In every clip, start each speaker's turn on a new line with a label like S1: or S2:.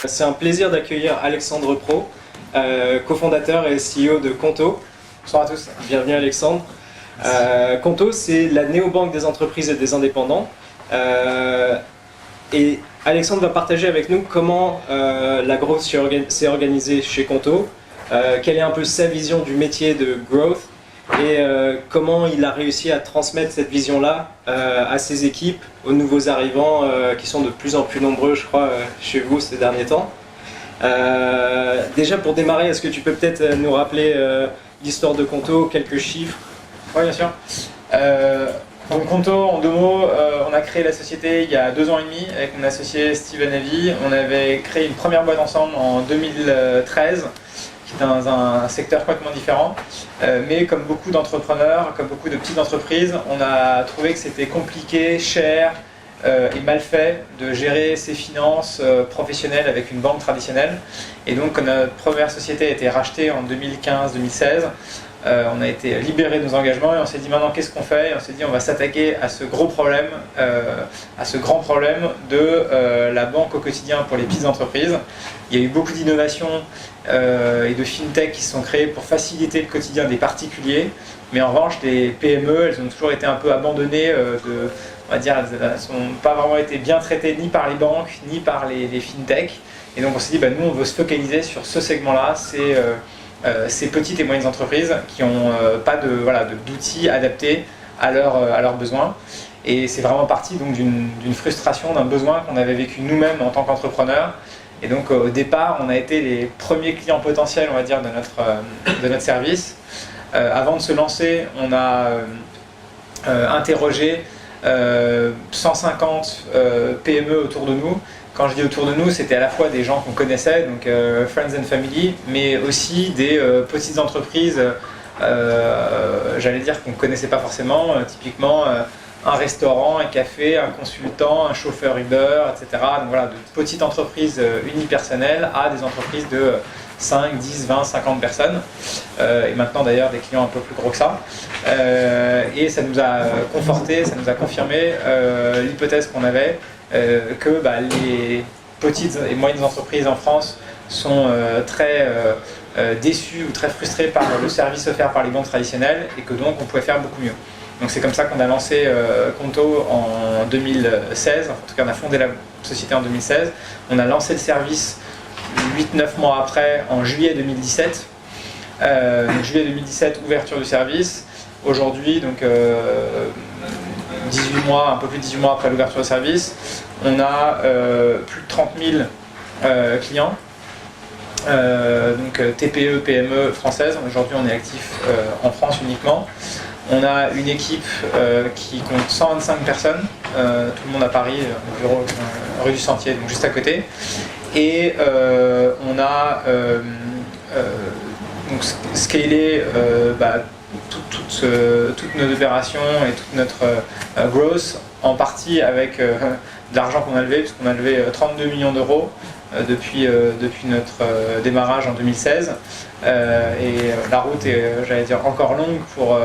S1: C'est un plaisir d'accueillir Alexandre Pro, cofondateur et CEO de Conto.
S2: Bonsoir à tous.
S1: Bienvenue Alexandre. Conto, c'est la néobanque des entreprises et des indépendants. Et Alexandre va partager avec nous comment la growth s'est organisée chez Conto, quelle est un peu sa vision du métier de growth et comment il a réussi à transmettre cette vision-là à ses équipes, aux nouveaux arrivants qui sont de plus en plus nombreux, je crois, chez vous ces derniers temps. Déjà pour démarrer, est-ce que tu peux peut-être nous rappeler l'histoire de Conto, quelques chiffres?
S2: Oui, bien sûr. Donc Conto, en 2 mots, on a créé la société il y a 2 ans et demi avec mon associé Steven Levy. On avait créé une première boîte ensemble en 2013, qui est dans un secteur complètement différent. Mais comme beaucoup d'entrepreneurs, comme beaucoup de petites entreprises, on a trouvé que c'était compliqué, cher et mal fait de gérer ses finances professionnelles avec une banque traditionnelle. Et donc quand notre première société a été rachetée en 2015-2016, on a été libéré de nos engagements et on s'est dit maintenant qu'est-ce qu'on fait, et on s'est dit on va s'attaquer à ce gros problème, à ce grand problème de la banque au quotidien pour les petites entreprises. Il y a eu beaucoup d'innovations et de fintech qui se sont créées pour faciliter le quotidien des particuliers, mais en revanche les PME, elles ont toujours été un peu abandonnées, on va dire, elles n'ont pas vraiment été bien traitées ni par les banques ni par les fintech. Et donc on s'est dit nous on veut se focaliser sur ce segment-là, c'est ces petites et moyennes entreprises qui n'ont pas d'outils adaptés à leurs besoins. Et c'est vraiment parti d'une frustration, d'un besoin qu'on avait vécu nous-mêmes en tant qu'entrepreneurs. Et donc au départ, on a été les premiers clients potentiels, on va dire, de notre service. Avant de se lancer, on a interrogé 150 PME autour de nous. Quand je dis autour de nous, c'était à la fois des gens qu'on connaissait, donc friends and family, mais aussi des petites entreprises, j'allais dire qu'on ne connaissait pas forcément, typiquement un restaurant, un café, un consultant, un chauffeur Uber, etc. Donc voilà, de petites entreprises unipersonnelles à des entreprises de 5, 10, 20, 50 personnes, et maintenant d'ailleurs des clients un peu plus gros que ça. Et ça nous a conforté, ça nous a confirmé l'hypothèse qu'on avait, que les petites et moyennes entreprises en France sont très déçues ou très frustrées par le service offert par les banques traditionnelles et que donc on pouvait faire beaucoup mieux. Donc c'est comme ça qu'on a lancé Conto en 2016, en tout cas on a fondé la société en 2016, on a lancé le service 8-9 mois après, en juillet 2017. Juillet 2017, ouverture du service. Aujourd'hui, donc 18 mois, un peu plus de 18 mois après l'ouverture du service, on a plus de 30 000 clients, donc TPE, PME françaises. Aujourd'hui, on est actif en France uniquement. On a une équipe qui compte 125 personnes, tout le monde à Paris, au bureau rue du Sentier, donc juste à côté. Et on a donc scalé toutes nos opérations et toute notre growth, en partie avec de l'argent qu'on a levé, puisqu'on a levé 32 millions d'euros depuis notre démarrage en 2016. Et la route est, j'allais dire, encore longue pour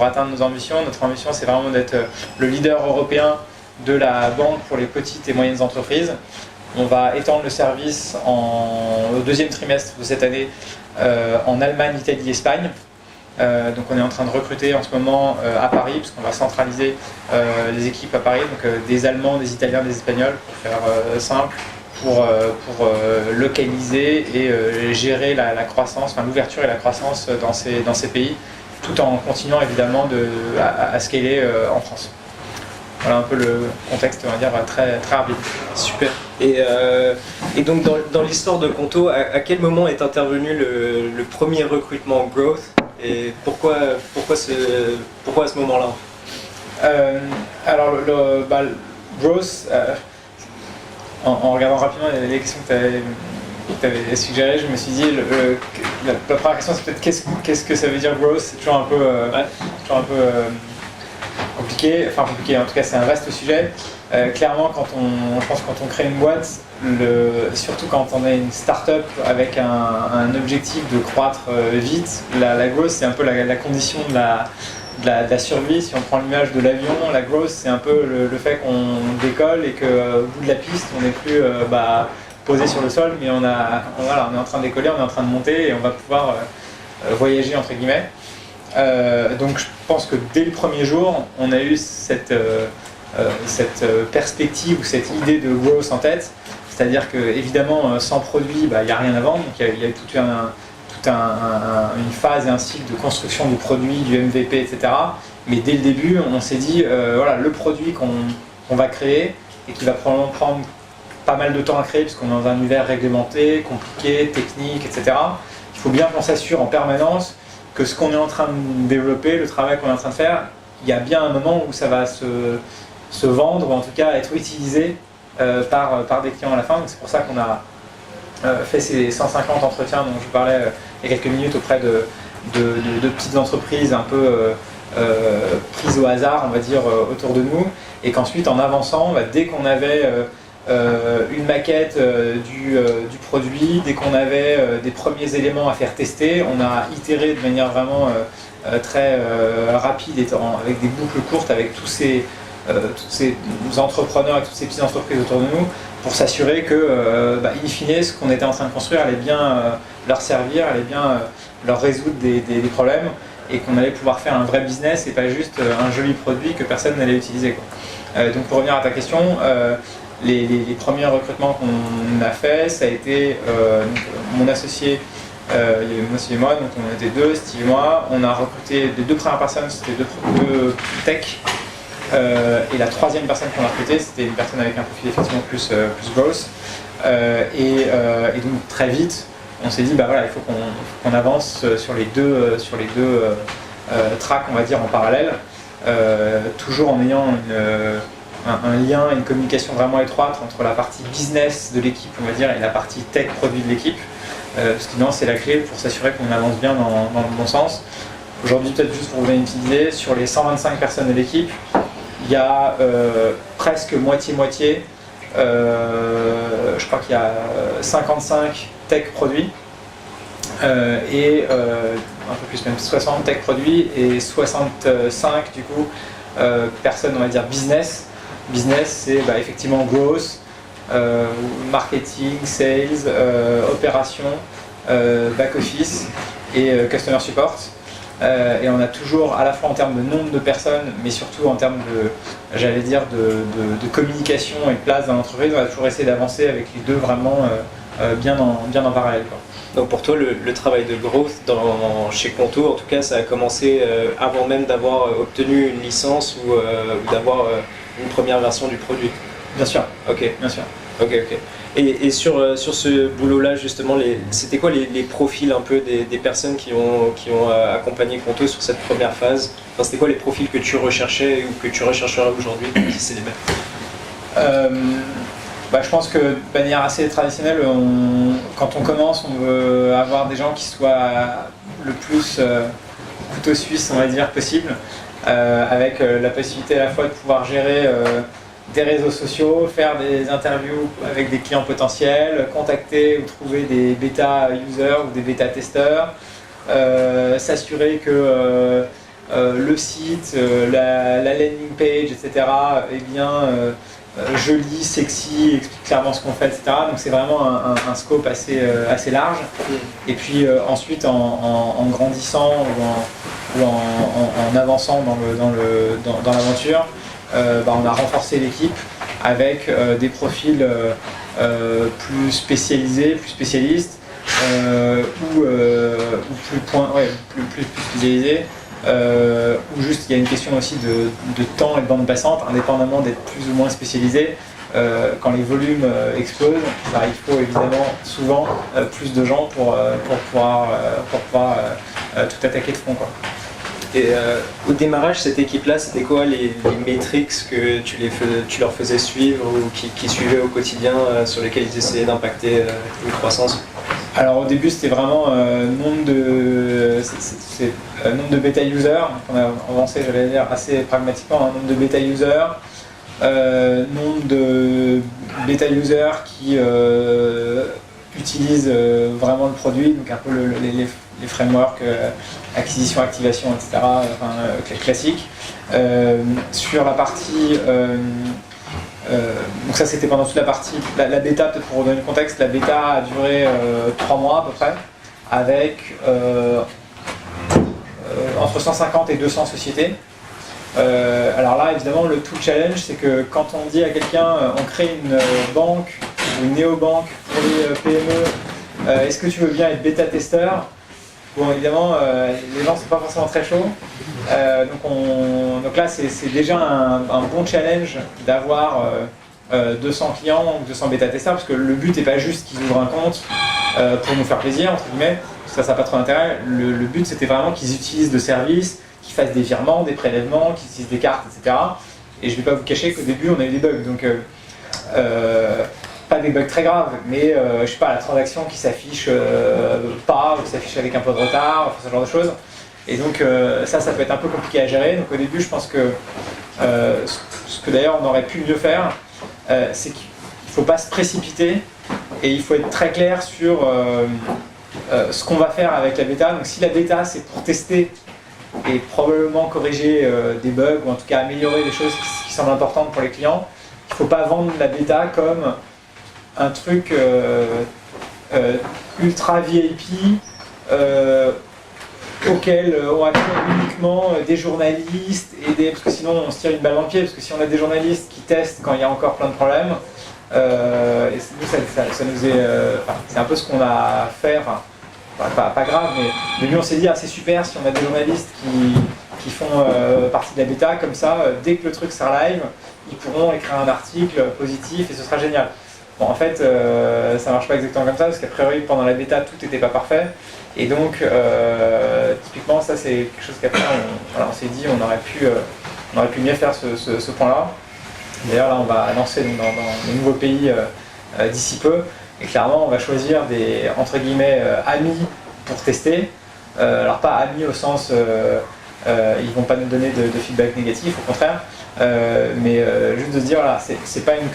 S2: atteindre nos ambitions. Notre ambition, c'est vraiment d'être le leader européen de la banque pour les petites et moyennes entreprises. On va étendre le service au 2e trimestre de cette année en Allemagne, Italie, Espagne. Donc on est en train de recruter en ce moment à Paris, parce qu'on va centraliser les équipes à Paris, donc des Allemands, des Italiens, des Espagnols, pour faire simple, pour localiser et gérer la croissance, l'ouverture et la croissance dans ces pays, tout en continuant évidemment à scaler en France. Voilà un peu le contexte, on va dire, très, très rapide.
S1: Super. Et donc dans l'histoire de Conto, à quel moment est intervenu le premier recrutement growth et pourquoi à ce moment-là?
S2: Alors le growth, en regardant rapidement les questions que tu avais suggérées, je me suis dit la première question c'est peut-être qu'est-ce que ça veut dire growth. C'est toujours un peu compliqué, en tout cas c'est un vaste sujet. Clairement je pense que quand on crée une boîte, surtout quand on est une start-up avec un objectif de croître vite, la growth c'est un peu la condition de la survie. Si on prend l'image de l'avion, la growth c'est un peu le fait qu'on décolle et qu'au bout de la piste on n'est plus posé sur le sol, mais on est en train de décoller, on est en train de monter et on va pouvoir voyager entre guillemets. Donc je pense que dès le premier jour, on a eu cette perspective ou cette idée de growth en tête. C'est-à-dire que évidemment sans produit, il n'y a rien à vendre. Donc il y a toute une phase et un cycle de construction du produit, du MVP, etc. Mais dès le début, on s'est dit, voilà, le produit qu'on va créer et qui va probablement prendre pas mal de temps à créer, puisqu'on est dans un univers réglementé, compliqué, technique, etc. Il faut bien qu'on s'assure en permanence que ce qu'on est en train de développer, le travail qu'on est en train de faire, il y a bien un moment où ça va se vendre, ou en tout cas être utilisé par des clients à la fin. Donc c'est pour ça qu'on a fait ces 150 entretiens dont je vous parlais il y a quelques minutes auprès de petites entreprises un peu prises au hasard, on va dire, autour de nous, et qu'ensuite en avançant, dès qu'on avait une maquette du produit, dès qu'on avait des premiers éléments à faire tester, on a itéré de manière vraiment très rapide, avec des boucles courtes avec tous ces entrepreneurs et toutes ces petites entreprises autour de nous, pour s'assurer que, in fine, ce qu'on était en train de construire allait bien leur servir, allait bien leur résoudre des problèmes, et qu'on allait pouvoir faire un vrai business et pas juste un joli produit que personne n'allait utiliser, quoi. Donc pour revenir à ta question, les premiers recrutements qu'on a fait, ça a été mon associé, il y avait mon associé et moi, donc on était deux, Steve et moi. On a recruté les deux premières personnes, c'était deux tech. Et la troisième personne qu'on a recrutée, c'était une personne avec un profil effectivement plus growth. Et donc très vite, on s'est dit, voilà, il faut qu'on avance sur les deux tracks, on va dire, en parallèle, toujours en ayant un lien, une communication vraiment étroite entre la partie business de l'équipe, on va dire, et la partie tech produit de l'équipe, parce que c'est la clé pour s'assurer qu'on avance bien dans le bon sens. Aujourd'hui, peut-être juste pour vous donner une petite idée, sur les 125 personnes de l'équipe, il y a presque moitié-moitié, je crois qu'il y a 55 tech produits, et un peu plus, même 60 tech produits et 65 du coup personnes, on va dire, business. Business, c'est effectivement growth, marketing, sales, opération, back office et customer support. Et on a toujours, à la fois en termes de nombre de personnes, mais surtout en termes de communication et de place dans l'entreprise, on a toujours essayé d'avancer avec les deux vraiment bien en parallèle, quoi.
S1: Donc pour toi, le travail de growth chez Conto, en tout cas, ça a commencé avant même d'avoir obtenu une licence ou d'avoir une première version du produit.
S2: Bien sûr.
S1: Ok.
S2: Bien sûr.
S1: Ok. Et sur ce boulot-là, justement, c'était quoi les profils un peu des personnes qui ont accompagné Conto sur cette première phase? Enfin, c'était quoi les profils que tu recherchais ou que tu rechercheras aujourd'hui, si c'est les mêmes?
S2: Je pense que de manière assez traditionnelle, quand on commence, on veut avoir des gens qui soient le plus couteau suisse, on va dire, possible, avec la possibilité à la fois de pouvoir gérer des réseaux sociaux, faire des interviews avec des clients potentiels, contacter ou trouver des bêta-users ou des bêta-testeurs, s'assurer que le site, la landing page, etc. est bien joli, sexy, explique clairement ce qu'on fait, etc. Donc c'est vraiment un scope assez large. Et puis ensuite, en grandissant ou en avançant dans l'aventure, on a renforcé l'équipe avec des profils plus spécialisés, plus spécialistes, ou plus spécialisés, ou juste il y a une question aussi de temps et de bande passante, indépendamment d'être plus ou moins spécialisé. Quand les volumes explosent, il faut évidemment souvent plus de gens pour pouvoir tout attaquer de front, quoi.
S1: Et au démarrage, cette équipe-là, c'était quoi les métriques que tu leur faisais suivre ou qui suivaient au quotidien, sur lesquels ils essayaient d'impacter une croissance?
S2: Alors au début, c'était vraiment nombre de bêta-users. On a avancé, j'allais dire, assez pragmatiquement, un nombre de bêta-users, nombre de bêta-users qui utilisent vraiment le produit, donc un peu les frameworks, acquisition, activation, etc., classiques. Sur la partie Donc ça c'était pendant toute la partie, la bêta, peut-être pour redonner le contexte, la bêta a duré 3 mois à peu près, avec entre 150 et 200 sociétés. Alors là évidemment le tout challenge c'est que quand on dit à quelqu'un on crée une banque ou une néobanque pour les PME, est-ce que tu veux bien être bêta-testeur? Bon évidemment les gens ne sont pas forcément très chauds. Donc là c'est déjà un bon challenge d'avoir 200 clients ou 200 bêta-testeurs, parce que le but n'est pas juste qu'ils ouvrent un compte pour nous faire plaisir, entre guillemets, ça n'a pas trop d'intérêt. Le but c'était vraiment qu'ils utilisent le service, qu'ils fassent des virements, des prélèvements, qu'ils utilisent des cartes, etc. Et je ne vais pas vous cacher qu'au début on a eu des bugs, donc pas des bugs très graves, mais je sais pas, la transaction qui s'affiche pas, ou qui s'affiche avec un peu de retard, enfin, ce genre de choses. Et donc ça peut être un peu compliqué à gérer. Donc au début je pense que ce que d'ailleurs on aurait pu mieux faire, c'est qu'il ne faut pas se précipiter et il faut être très clair sur ce qu'on va faire avec la bêta. Donc si la bêta c'est pour tester et probablement corriger des bugs, ou en tout cas améliorer les choses qui semblent importantes pour les clients, il ne faut pas vendre la bêta comme un truc ultra VIP auquel on accède uniquement des journalistes parce que sinon on se tire une balle dans le pied, parce que si on a des journalistes qui testent quand il y a encore plein de problèmes, et nous ça nous est c'est un peu ce qu'on a fait, pas grave, mais nous on s'est dit c'est super si on a des journalistes qui font partie de la bêta, comme ça dès que le truc sera live ils pourront écrire un article positif et ce sera génial. Bon, en fait, ça marche pas exactement comme ça, parce qu'a priori, pendant la bêta, tout n'était pas parfait. Et donc, typiquement, ça, c'est quelque chose qu'après, on s'est dit, on aurait pu mieux faire ce point-là. D'ailleurs, là, on va lancer dans de nouveaux pays d'ici peu. Et clairement, on va choisir des, entre guillemets, amis pour tester. Alors, pas amis au sens, ils vont pas nous donner de feedback négatif, au contraire. Mais juste de se dire, voilà, c'est pas une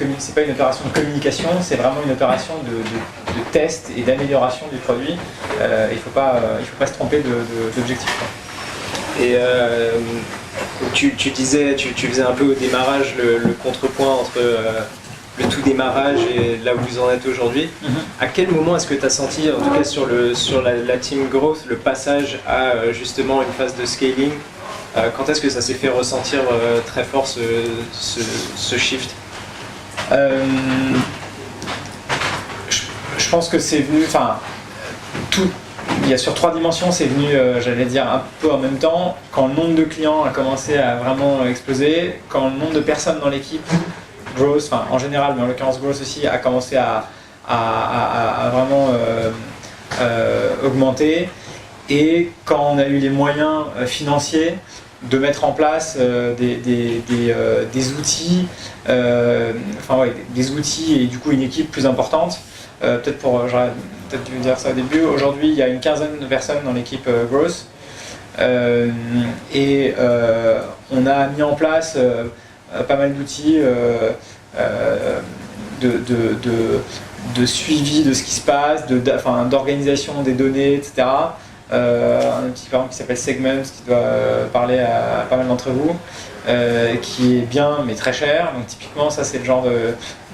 S2: opération de communication, c'est vraiment une opération de test et d'amélioration du produit. Il faut pas se tromper d'objectif.
S1: Et tu disais, tu faisais un peu au démarrage le contrepoint entre le tout démarrage et là où vous en êtes aujourd'hui. À quel moment est-ce que tu as senti, en tout cas sur la team growth, le passage à justement une phase de scaling? Quand est-ce que ça s'est fait ressentir très fort ce shift?
S2: Je pense que c'est venu, il y a sur 3 dimensions, c'est venu, j'allais dire, un peu en même temps. Quand le nombre de clients a commencé à vraiment exploser, quand le nombre de personnes dans l'équipe, growth, en général, mais en l'occurrence growth aussi, a commencé à vraiment augmenter, et quand on a eu les moyens financiers de mettre en place des outils, des outils et du coup une équipe plus importante. J'aurais peut-être dû dire ça au début. Aujourd'hui, il y a une quinzaine de personnes dans l'équipe Growth, et on a mis en place pas mal d'outils de suivi de ce qui se passe, d'organisation des données, etc. Un outil par exemple qui s'appelle Segment, qui doit parler à pas mal d'entre vous, qui est bien mais très cher. Donc typiquement ça c'est le genre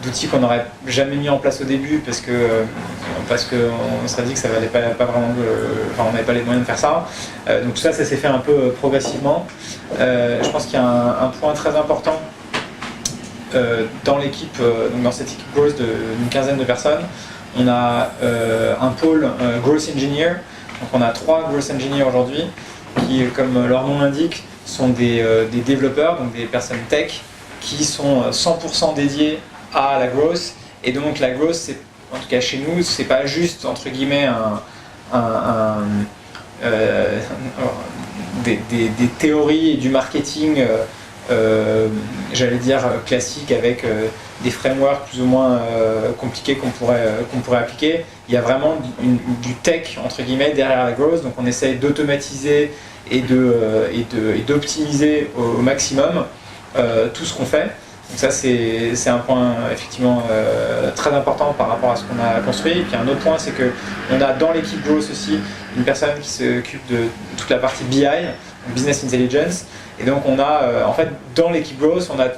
S2: d'outil qu'on n'aurait jamais mis en place au début, parce qu'on serait dit que ça valait pas vraiment, on n'avait pas les moyens de faire ça. Donc tout ça s'est fait un peu progressivement. Je pense qu'il y a un point très important dans l'équipe, donc dans cette équipe growth d'une quinzaine de personnes. On a un pôle growth engineer. Donc on a 3 growth engineers aujourd'hui qui, comme leur nom l'indique, sont des développeurs, donc des personnes tech, qui sont 100% dédiés à la growth. Et donc la growth, en tout cas chez nous, c'est pas juste entre guillemets des théories et du marketing, j'allais dire classique, avec des frameworks plus ou moins compliqués qu'on pourrait appliquer. Il y a vraiment du tech entre guillemets derrière la growth, donc on essaye d'automatiser et d'optimiser au maximum tout ce qu'on fait. Donc ça c'est un point effectivement très important par rapport à ce qu'on a construit. Et puis un autre point, c'est qu'on a dans l'équipe growth aussi une personne qui s'occupe de toute la partie BI, donc Business Intelligence. Et donc on a en fait dans l'équipe growth, on a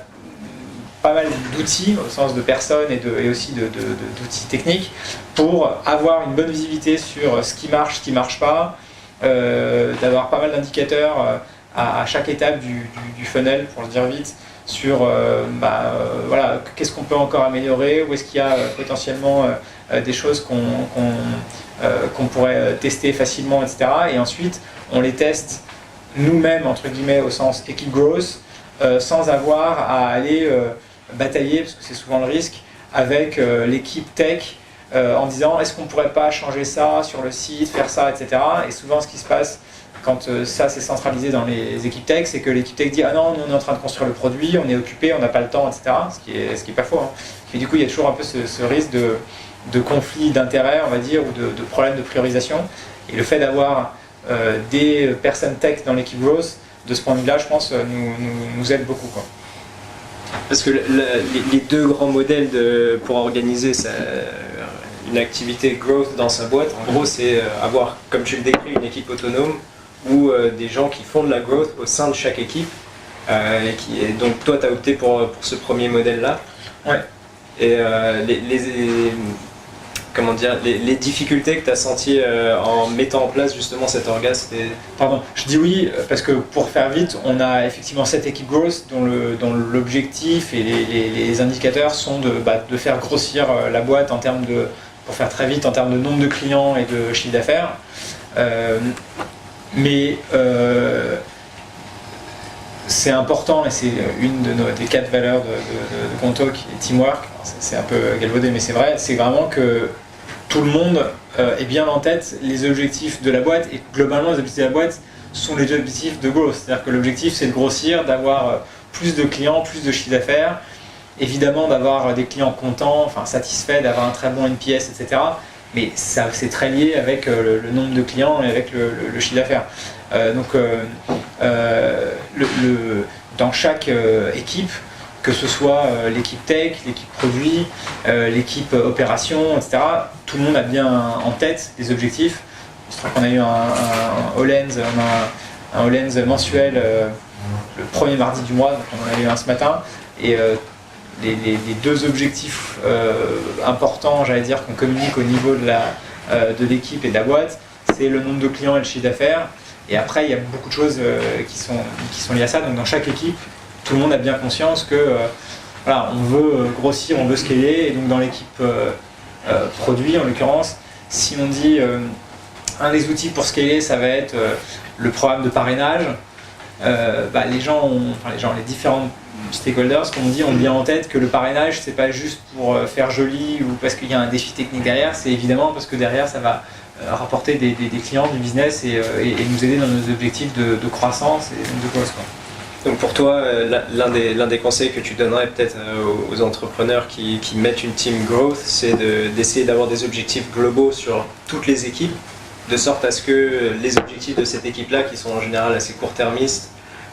S2: pas mal d'outils, au sens de personnes et aussi d'outils techniques, pour avoir une bonne visibilité sur ce qui marche pas, d'avoir pas mal d'indicateurs à chaque étape du funnel, pour le dire vite, sur voilà, qu'est-ce qu'on peut encore améliorer, où est-ce qu'il y a potentiellement des choses qu'on pourrait tester facilement, etc. Et ensuite, on les teste nous-mêmes, entre guillemets, au sens équipe growth, sans avoir à aller batailler, parce que c'est souvent le risque, avec l'équipe tech, en disant est-ce qu'on ne pourrait pas changer ça sur le site, faire ça, etc. Et souvent, ce qui se passe quand ça c'est centralisé dans les équipes tech, c'est que l'équipe tech dit ah non, nous on est en train de construire le produit, on est occupé, on n'a pas le temps, etc. Ce qui est pas faux. Hein. Et du coup, il y a toujours un peu ce risque de conflit d'intérêts, on va dire, ou de problème de priorisation. Et le fait d'avoir des personnes tech dans l'équipe growth, de ce point de vue-là, je pense, nous aide beaucoup, quoi.
S1: Parce que les deux grands modèles pour organiser une activité growth dans sa boîte, en gros, c'est avoir, comme tu le décris, une équipe autonome ou des gens qui font de la growth au sein de chaque équipe. Et donc, toi, tu as opté pour ce premier modèle-là.
S2: Ouais.
S1: Et comment dire, les difficultés que tu as senties en mettant en place justement cet orga, c'était...
S2: Pardon, je dis oui parce que pour faire vite, on a effectivement cette équipe growth dont l'objectif et les indicateurs sont de faire grossir la boîte en termes de, pour faire très vite, en termes de nombre de clients et de chiffre d'affaires. Mais c'est important et c'est une des 4 valeurs de Conto qui est teamwork. C'est un peu galvaudé mais c'est vrai, c'est vraiment que tout le monde ait bien en tête les objectifs de la boîte et globalement les objectifs de la boîte sont les objectifs de growth. C'est-à-dire que l'objectif c'est de grossir, d'avoir plus de clients, plus de chiffre d'affaires, évidemment d'avoir des clients contents, enfin satisfaits, d'avoir un très bon NPS, etc. Mais ça c'est très lié avec le nombre de clients et avec le chiffre d'affaires. Dans chaque équipe, que ce soit l'équipe tech, l'équipe produit, l'équipe opération, etc., tout le monde a bien en tête les objectifs. Je crois qu'on a eu un All-Hands mensuel le premier mardi du mois, donc on en a eu un ce matin, et les deux objectifs importants, j'allais dire, qu'on communique au niveau de l'équipe et de la boîte, c'est le nombre de clients et le chiffre d'affaires. Et après, il y a beaucoup de choses qui sont liées à ça. Donc dans chaque équipe, tout le monde a bien conscience que voilà, on veut grossir, on veut scaler. Et donc dans l'équipe produit, en l'occurrence, si on dit un des outils pour scaler, ça va être le programme de parrainage, les différents stakeholders, comme on dit, ont bien en tête que le parrainage, c'est pas juste pour faire joli ou parce qu'il y a un défi technique derrière, c'est évidemment parce que derrière, ça va rapporter des clients, du business et nous aider dans nos objectifs de croissance et de growth, quoi.
S1: Donc pour toi, l'un des conseils que tu donnerais peut-être aux entrepreneurs qui mettent une team growth, c'est d'essayer d'avoir des objectifs globaux sur toutes les équipes, de sorte à ce que les objectifs de cette équipe-là, qui sont en général assez court-termistes,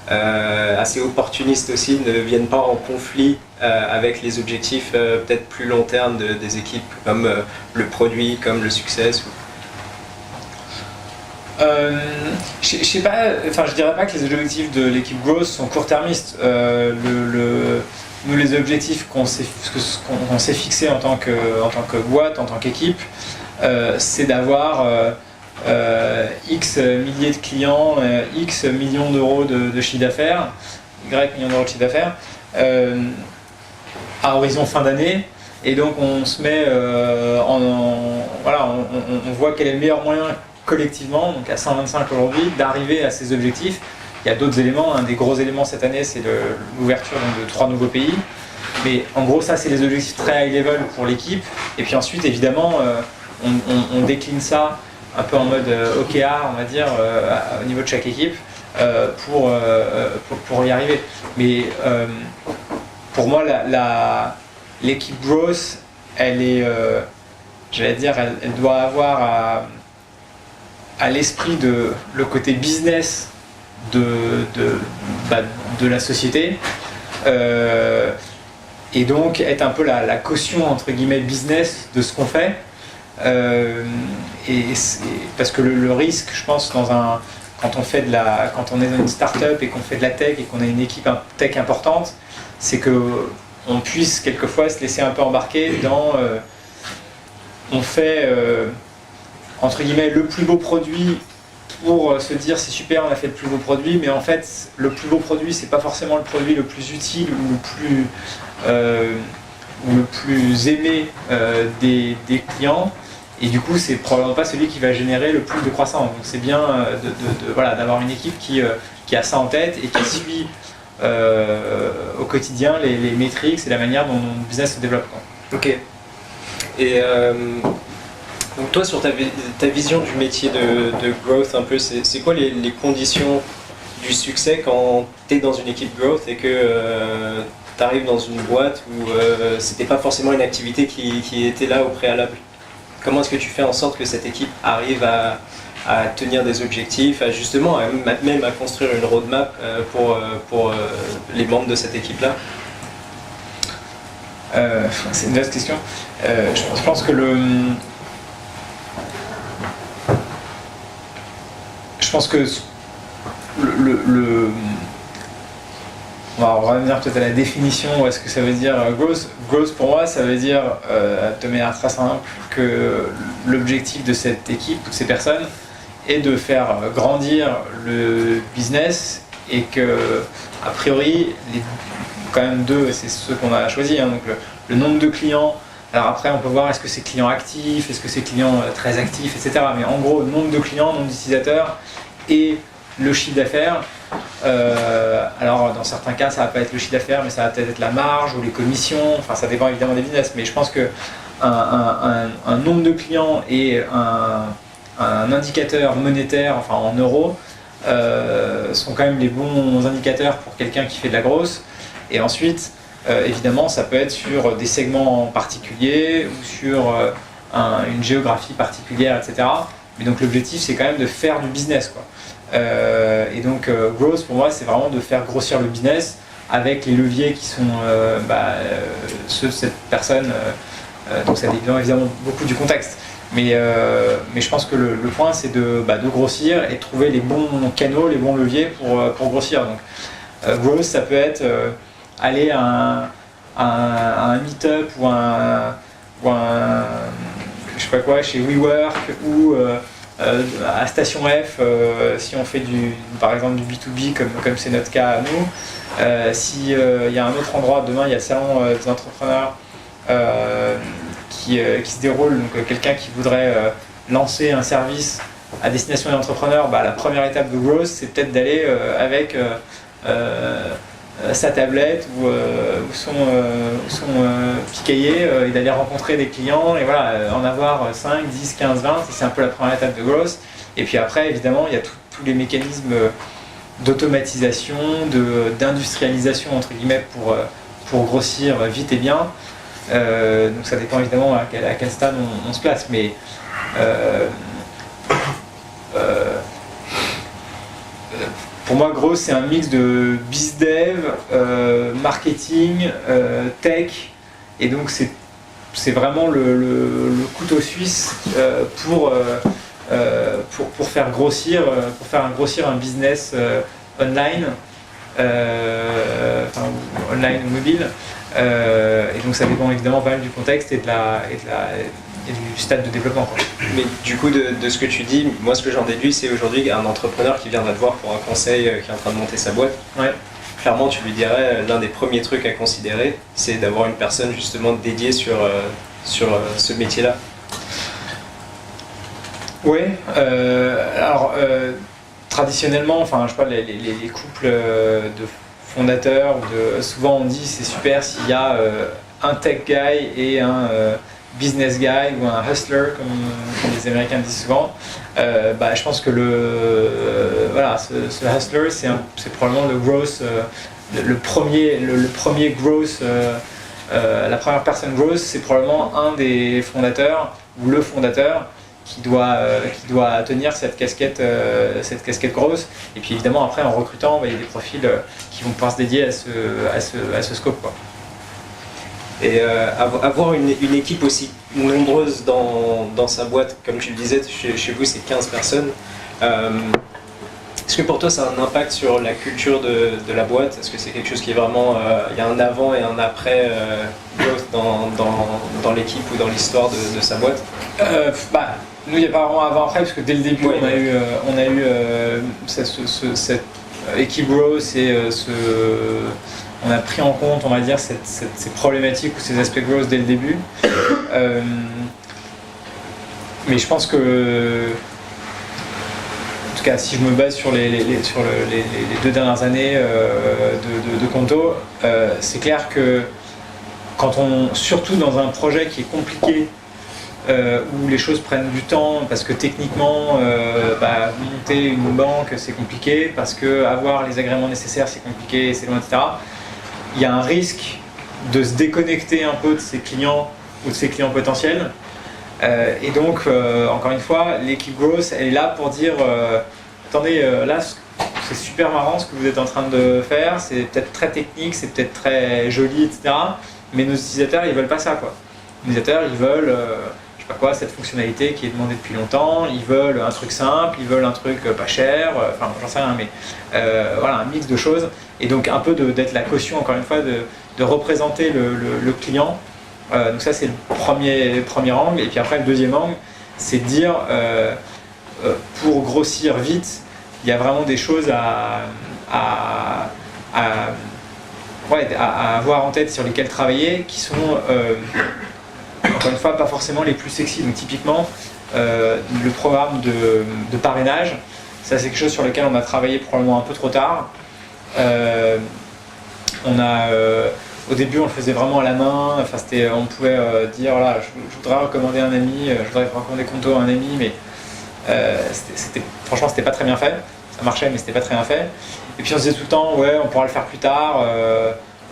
S1: assez opportunistes aussi, ne viennent pas en conflit avec les objectifs peut-être plus long terme des équipes comme le produit, comme le succès.
S2: Je sais pas, enfin je dirais pas que les objectifs de l'équipe growth sont court-termistes. Nous les objectifs qu'on s'est fixés en tant que boîte, en tant qu'équipe, c'est d'avoir X milliers de clients, X millions d'euros de chiffre d'affaires, Y millions d'euros de chiffre d'affaires, à horizon fin d'année. Et donc on se met on voit quel est le meilleur moyen collectivement, donc à 125 aujourd'hui, d'arriver à ces objectifs. Il y a d'autres éléments, un des gros éléments cette année, c'est l'ouverture de 3 nouveaux pays. Mais en gros, ça, c'est les objectifs très high level pour l'équipe. Et puis ensuite, évidemment, on décline ça un peu en mode OKR, on va dire, au niveau de chaque équipe, pour y arriver. Mais pour moi, l'équipe growth, elle est, j'allais dire, elle doit avoir à l'esprit le côté business de la société, et donc être un peu la caution entre guillemets business de ce qu'on fait, parce que le risque, je pense, quand on est dans une start-up et qu'on fait de la tech et qu'on a une équipe tech importante, c'est que on puisse quelquefois se laisser un peu embarquer dans on fait entre guillemets le plus beau produit pour se dire c'est super, on a fait le plus beau produit, mais en fait le plus beau produit c'est pas forcément le produit le plus utile ou le plus aimé des clients, et du coup c'est probablement pas celui qui va générer le plus de croissance. Donc c'est bien voilà, d'avoir une équipe qui a ça en tête et qui suit au quotidien les métriques et la manière dont le business se développe, quoi.
S1: Ok. Et donc toi, sur ta vision du métier de growth, un peu, c'est quoi les conditions du succès quand tu es dans une équipe growth et que tu arrives dans une boîte où c'était pas forcément une activité qui était là au préalable? Comment est-ce que tu fais en sorte que cette équipe arrive à tenir des objectifs, justement même à construire une roadmap pour les membres de cette équipe-là?
S2: C'est une vaste question. Je pense que on va revenir peut-être à la définition, est-ce que ça veut dire growth. Growth pour moi, ça veut dire, de manière très simple, que l'objectif de cette équipe ou de ces personnes est de faire grandir le business, et que, a priori, quand même deux, c'est ceux qu'on a choisis, hein, donc le nombre de clients. Alors après, on peut voir est-ce que c'est clients actifs, est-ce que c'est clients très actifs, etc. Mais en gros, nombre de clients, nombre d'utilisateurs et le chiffre d'affaires. Alors dans certains cas, ça va pas être le chiffre d'affaires, mais ça va peut-être être la marge ou les commissions. Enfin, ça dépend évidemment des business. Mais je pense que un nombre de clients et un indicateur monétaire, enfin en euros, sont quand même les bons indicateurs pour quelqu'un qui fait de la grosse. Et ensuite, évidemment, ça peut être sur des segments particuliers ou sur une géographie particulière, etc. Mais donc l'objectif, c'est quand même de faire du business, quoi. Et donc growth, pour moi, c'est vraiment de faire grossir le business avec les leviers qui sont ceux de cette personne. Donc ça dépend évidemment beaucoup du contexte. Mais je pense que le point, c'est de grossir et de trouver les bons canaux, les bons leviers pour grossir. Donc growth, ça peut être aller à un meet-up ou un je sais pas quoi, chez WeWork ou à Station F, si on fait par exemple du B2B comme c'est notre cas à nous. Si il y a un autre endroit, demain il y a le salon des entrepreneurs qui se déroule, donc quelqu'un qui voudrait lancer un service à destination des entrepreneurs, la première étape de growth, c'est peut-être d'aller avec sa tablette ou son petit cahier et d'aller rencontrer des clients et voilà, en avoir 5, 10, 15, 20, c'est un peu la première étape de growth. Et puis après, évidemment, il y a tous les mécanismes d'automatisation, d'industrialisation entre guillemets pour grossir vite et bien. Donc ça dépend évidemment à quel stade on se place, mais pour moi, growth, c'est un mix de bizdev, marketing, tech, et donc c'est vraiment le couteau suisse pour faire grossir un business online, online ou mobile. Et donc ça dépend évidemment pas mal du contexte et du stade de développement, quoi.
S1: Mais du coup, de ce que tu dis, moi ce que j'en déduis, c'est aujourd'hui un entrepreneur qui vient te voir pour un conseil, qui est en train de monter sa boîte.
S2: Ouais.
S1: Clairement, tu lui dirais, l'un des premiers trucs à considérer, c'est d'avoir une personne justement dédiée sur ce métier-là.
S2: Oui, alors traditionnellement, enfin je sais pas, les couples de fondateurs, souvent on dit c'est super s'il y a un tech guy et un business guy ou un hustler comme les Américains disent souvent. Je pense que ce hustler c'est probablement le growth, le premier growth, la première personne growth, c'est probablement un des fondateurs ou le fondateur qui doit tenir cette casquette grosse. Et puis évidemment après en recrutant, il y a des profils qui vont pouvoir se dédier à ce scope, quoi.
S1: Et avoir une équipe aussi nombreuse dans sa boîte, comme tu le disais, chez vous c'est 15 personnes. Est-ce Est-ce que pour toi ça a un impact sur la culture de la boîte? Est-ce que c'est quelque chose qui est vraiment, il y a un avant et un après growth dans l'équipe ou dans l'histoire de sa boîte?
S2: Nous, il n'y a pas vraiment avant-après, parce que dès le début, on a eu cette équipe growth et on a pris en compte, on va dire, ces problématiques ou ces aspects growth dès le début. Mais je pense que, en tout cas, si je me base sur les 2 dernières années de Conto, c'est clair que surtout dans un projet qui est compliqué, où les choses prennent du temps, parce que techniquement, monter une banque c'est compliqué, parce que avoir les agréments nécessaires c'est compliqué, c'est loin, etc. Il y a un risque de se déconnecter un peu de ses clients ou de ses clients potentiels. Et donc, encore une fois, l'équipe growth elle est là pour dire attendez, là c'est super marrant ce que vous êtes en train de faire, c'est peut-être très technique, c'est peut-être très joli, etc. Mais nos utilisateurs ils veulent pas ça, quoi. Les utilisateurs ils veulent cette fonctionnalité qui est demandée depuis longtemps, ils veulent un truc simple, ils veulent un truc pas cher, enfin j'en sais rien, mais voilà, un mix de choses. Et donc un peu d'être la caution, encore une fois, de représenter le client. Donc ça c'est le premier angle. Et puis après le deuxième angle, c'est de dire pour grossir vite, il y a vraiment des choses à avoir en tête, sur lesquelles travailler, qui sont encore une fois pas forcément les plus sexy. Donc typiquement le programme de parrainage, ça c'est quelque chose sur lequel on a travaillé probablement un peu trop tard. Au début on le faisait vraiment à la main, enfin, on pouvait dire voilà, je voudrais recommander un ami, je voudrais recommander Conto à un ami, mais franchement c'était pas très bien fait, ça marchait mais c'était pas très bien fait. Et puis on se disait tout le temps ouais on pourra le faire plus tard,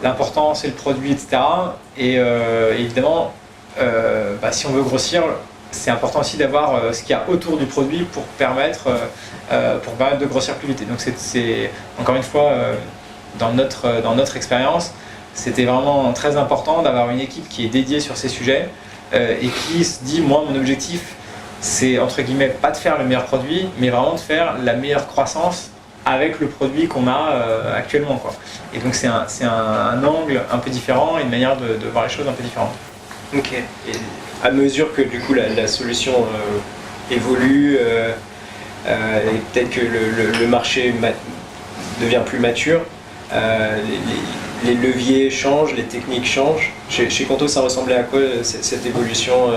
S2: l'important c'est le produit, etc. Et évidemment si on veut grossir, c'est important aussi d'avoir ce qu'il y a autour du produit pour permettre de grossir plus vite. Et donc c'est encore une fois dans notre expérience, c'était vraiment très important d'avoir une équipe qui est dédiée sur ces sujets et qui se dit moi mon objectif c'est entre guillemets pas de faire le meilleur produit, mais vraiment de faire la meilleure croissance avec le produit qu'on a actuellement, quoi. Et donc c'est un angle un peu différent et une manière de voir les choses un peu différente.
S1: Ok. Et à mesure que du coup la solution évolue et peut-être que le marché devient plus mature, les leviers changent, les techniques changent. Chez Conto, ça ressemblait à quoi cette évolution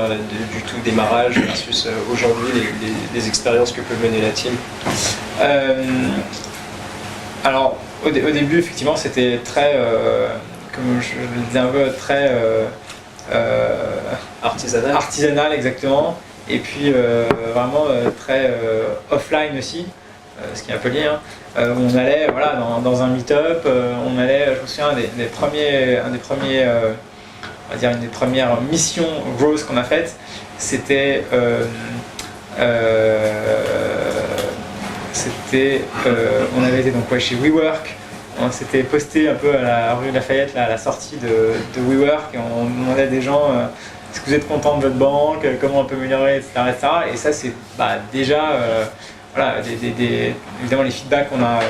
S1: du tout démarrage versus aujourd'hui les expériences que peut mener la team?
S2: Alors au début effectivement c'était très, comme je le disais un peu, très artisanal exactement, et puis vraiment très offline aussi, ce qui est un peu lié, hein. On allait voilà, dans un meet-up, on allait, je me souviens, une des premières missions growth qu'on a faites, c'était on avait été donc chez WeWork, on s'était posté un peu à la rue Lafayette, là, à la sortie de WeWork, et on demandait à des gens est-ce que vous êtes content de votre banque, comment on peut améliorer, etc. Et ça c'est déjà voilà, évidemment les feedbacks qu'on a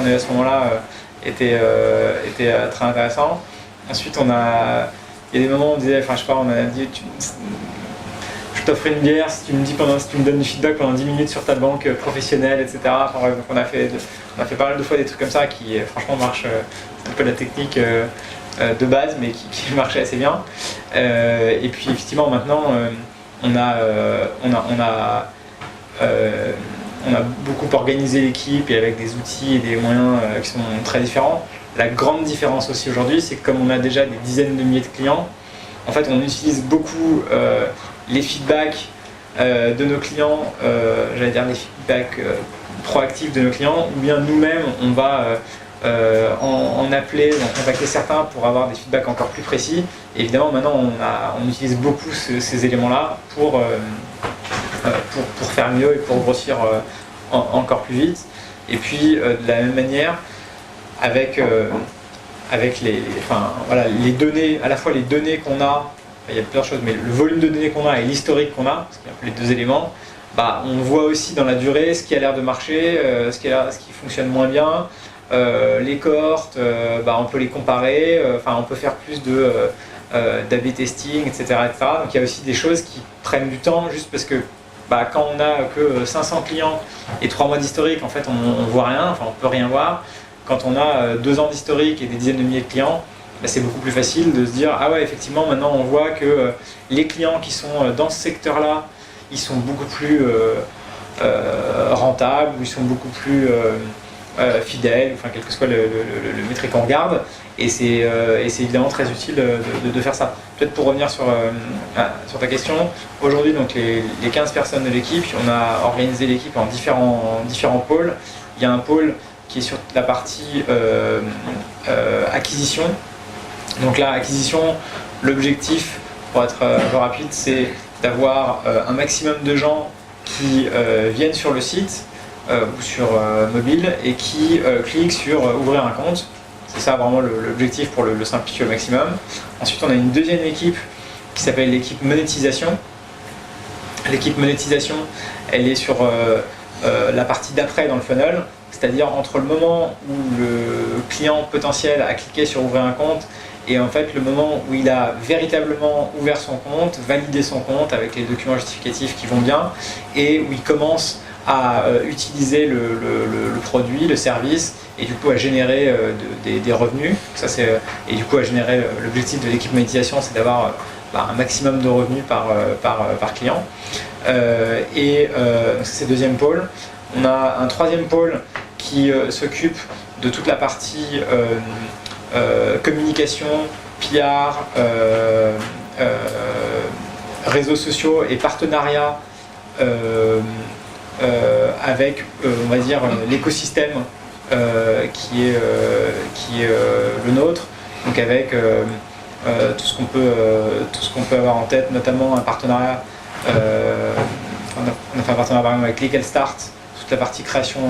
S2: eu à ce moment-là étaient très intéressants. Ensuite il y a des moments où on disait, enfin je sais pas, on a dit je t'offre une bière si tu me donnes du feedback pendant 10 minutes sur ta banque professionnelle, etc. Enfin, donc on a fait pas mal de fois des trucs comme ça qui franchement marchent, c'est un peu la technique de base mais qui marchait assez bien. Et puis effectivement maintenant on a beaucoup organisé l'équipe et avec des outils et des moyens qui sont très différents. La grande différence aussi aujourd'hui, c'est que comme on a déjà des dizaines de milliers de clients, en fait on utilise beaucoup les feedbacks de nos clients, j'allais dire les feedbacks proactifs de nos clients, ou bien nous-mêmes on va en appeler, en contacter certains pour avoir des feedbacks encore plus précis. Et évidemment maintenant on utilise beaucoup ces éléments-là pour faire mieux et pour grossir encore plus vite. Et puis de la même manière avec les données, à la fois les données qu'on a, il y a plusieurs choses, mais le volume de données qu'on a et l'historique qu'on a, parce qu'il y a un peu les deux éléments, on voit aussi dans la durée ce qui a l'air de marcher, ce qui fonctionne moins bien. Les cohortes, on peut les comparer, on peut faire plus d'A/B testing, etc., etc. Donc il y a aussi des choses qui prennent du temps juste parce que quand on n'a que 500 clients et 3 mois d'historique, en fait on voit rien, on peut rien voir. Quand on a 2 ans d'historique et des dizaines de milliers de clients, c'est beaucoup plus facile de se dire ah ouais, effectivement maintenant on voit que les clients qui sont dans ce secteur-là, ils sont beaucoup plus rentables, ils sont beaucoup plus fidèles, quel que soit le métrique qu'on regarde, et c'est évidemment très utile de faire ça. Peut-être pour revenir sur ta question, aujourd'hui donc les 15 personnes de l'équipe, on a organisé l'équipe en différents pôles. Il y a un pôle qui est sur la partie acquisition. Donc là, acquisition, l'objectif, pour être rapide, c'est d'avoir un maximum de gens qui viennent sur le site ou sur mobile et qui cliquent sur ouvrir un compte. C'est ça vraiment l'objectif pour le simplifier au maximum. Ensuite, on a une deuxième équipe qui s'appelle l'équipe monétisation. L'équipe monétisation, elle est sur la partie d'après dans le funnel, c'est-à-dire entre le moment où le client potentiel a cliqué sur ouvrir un compte et en fait le moment où il a véritablement ouvert son compte, validé son compte avec les documents justificatifs qui vont bien et où il commence à utiliser le produit, le service et du coup à générer des revenus. Et du coup à générer, l'objectif de l'équipe monétisation, c'est d'avoir un maximum de revenus par client. Donc c'est le deuxième pôle. On a un troisième pôle qui s'occupe de toute la partie communication, PR, réseaux sociaux et partenariats avec, on va dire, l'écosystème qui est le nôtre, donc avec tout ce qu'on peut avoir en tête, notamment un partenariat. On a fait un partenariat par exemple avec Legal Start, toute la partie création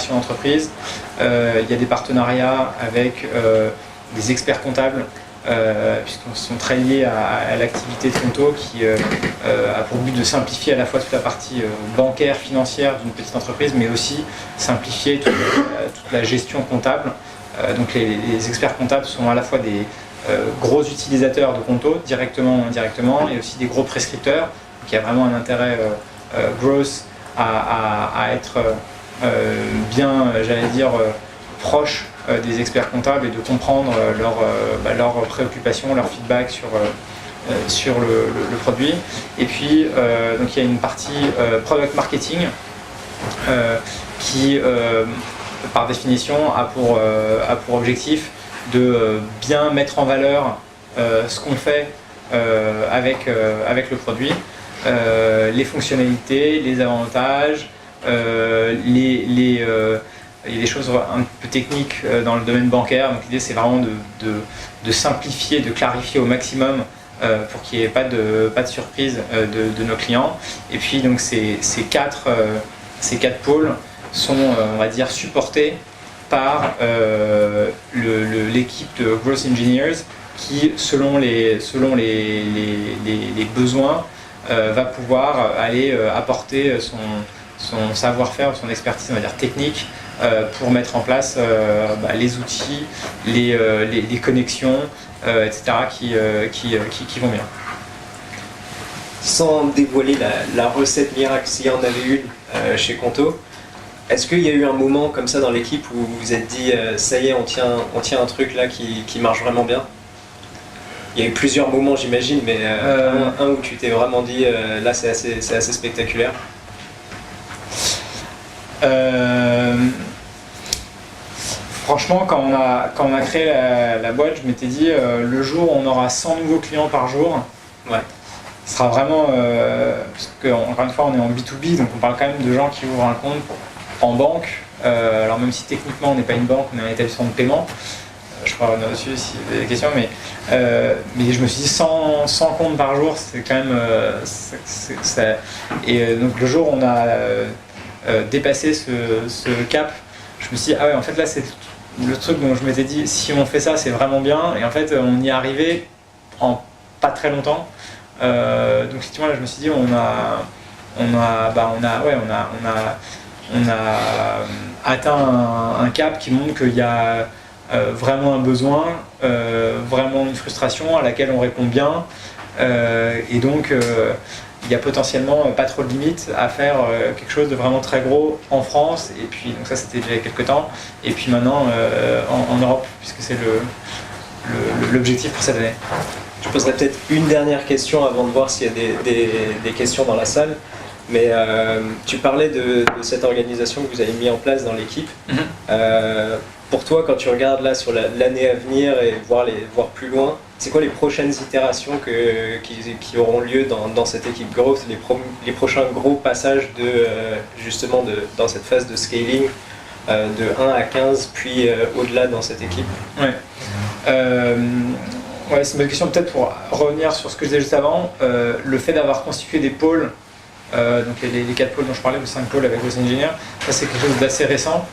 S2: d'entreprise. Il y a des partenariats avec des experts comptables, puisqu'ils sont très liés à l'activité de Conto, qui a pour but de simplifier à la fois toute la partie bancaire, financière d'une petite entreprise, mais aussi simplifier toute la gestion comptable. Donc les experts comptables sont à la fois des gros utilisateurs de Conto, directement ou indirectement, et aussi des gros prescripteurs. Donc il y a vraiment un intérêt growth à être bien, j'allais dire, proche des experts comptables et de comprendre leurs préoccupations, leurs feedbacks sur le produit. Et puis, donc il y a une partie product marketing qui, par définition, a pour objectif de bien mettre en valeur ce qu'on fait avec le produit, les fonctionnalités, les avantages, il y a des choses un peu techniques dans le domaine bancaire. Donc l'idée c'est vraiment de simplifier, de clarifier au maximum pour qu'il n'y ait pas de surprise de nos clients. Et puis donc ces quatre pôles sont, on va dire, supportés par l'équipe de Growth Engineers qui, selon les besoins, va pouvoir aller apporter son savoir-faire, son expertise, on va dire, technique pour mettre en place les outils, les connexions, etc. qui vont bien.
S1: Sans dévoiler la recette miracle, s'il y en avait une chez Conto, est-ce qu'il y a eu un moment comme ça dans l'équipe où vous vous êtes dit ça y est, on tient un truc là qui marche vraiment bien? Il y a eu plusieurs moments, j'imagine, mais un où tu t'es vraiment dit là c'est assez spectaculaire.
S2: Franchement, quand on a créé la boîte, je m'étais dit le jour où on aura 100 nouveaux clients par jour,
S1: ouais.
S2: Ce sera vraiment, parce qu'encore une fois on est en B2B, donc on parle quand même de gens qui ouvrent un compte en banque, alors même si techniquement on n'est pas une banque, on est un établissement de paiement, je pourrais revenir dessus s'il y a des questions, mais je me suis dit 100 comptes par jour, c'est quand même, et donc le jour où on a dépassé ce cap, je me suis dit ah ouais, en fait là c'est le truc dont je m'étais dit si on fait ça c'est vraiment bien, et en fait on y est arrivé en pas très longtemps. Donc effectivement là je me suis dit on on a atteint un cap qui montre qu'il y a vraiment un besoin, vraiment une frustration à laquelle on répond bien, et donc il y a potentiellement pas trop de limites à faire quelque chose de vraiment très gros en France, et puis donc ça c'était déjà il y a quelques temps, et puis maintenant en Europe, puisque c'est l'objectif pour cette année.
S1: Je poserai peut-être une dernière question avant de voir s'il y a des questions dans la salle. Mais tu parlais de cette organisation que vous avez mis en place dans l'équipe. Pour toi, quand tu regardes là sur l'année à venir et voir plus loin, c'est quoi les prochaines itérations qui auront lieu dans cette équipe growth, les prochains gros passages dans cette phase de scaling de 1 à 15, puis au-delà dans cette équipe?
S2: Ouais, c'est une bonne question. Peut-être pour revenir sur ce que je disais juste avant, le fait d'avoir constitué des pôles, donc les 4 pôles dont je parlais, ou 5 pôles avec vos ingénieurs, ça c'est quelque chose d'assez récent.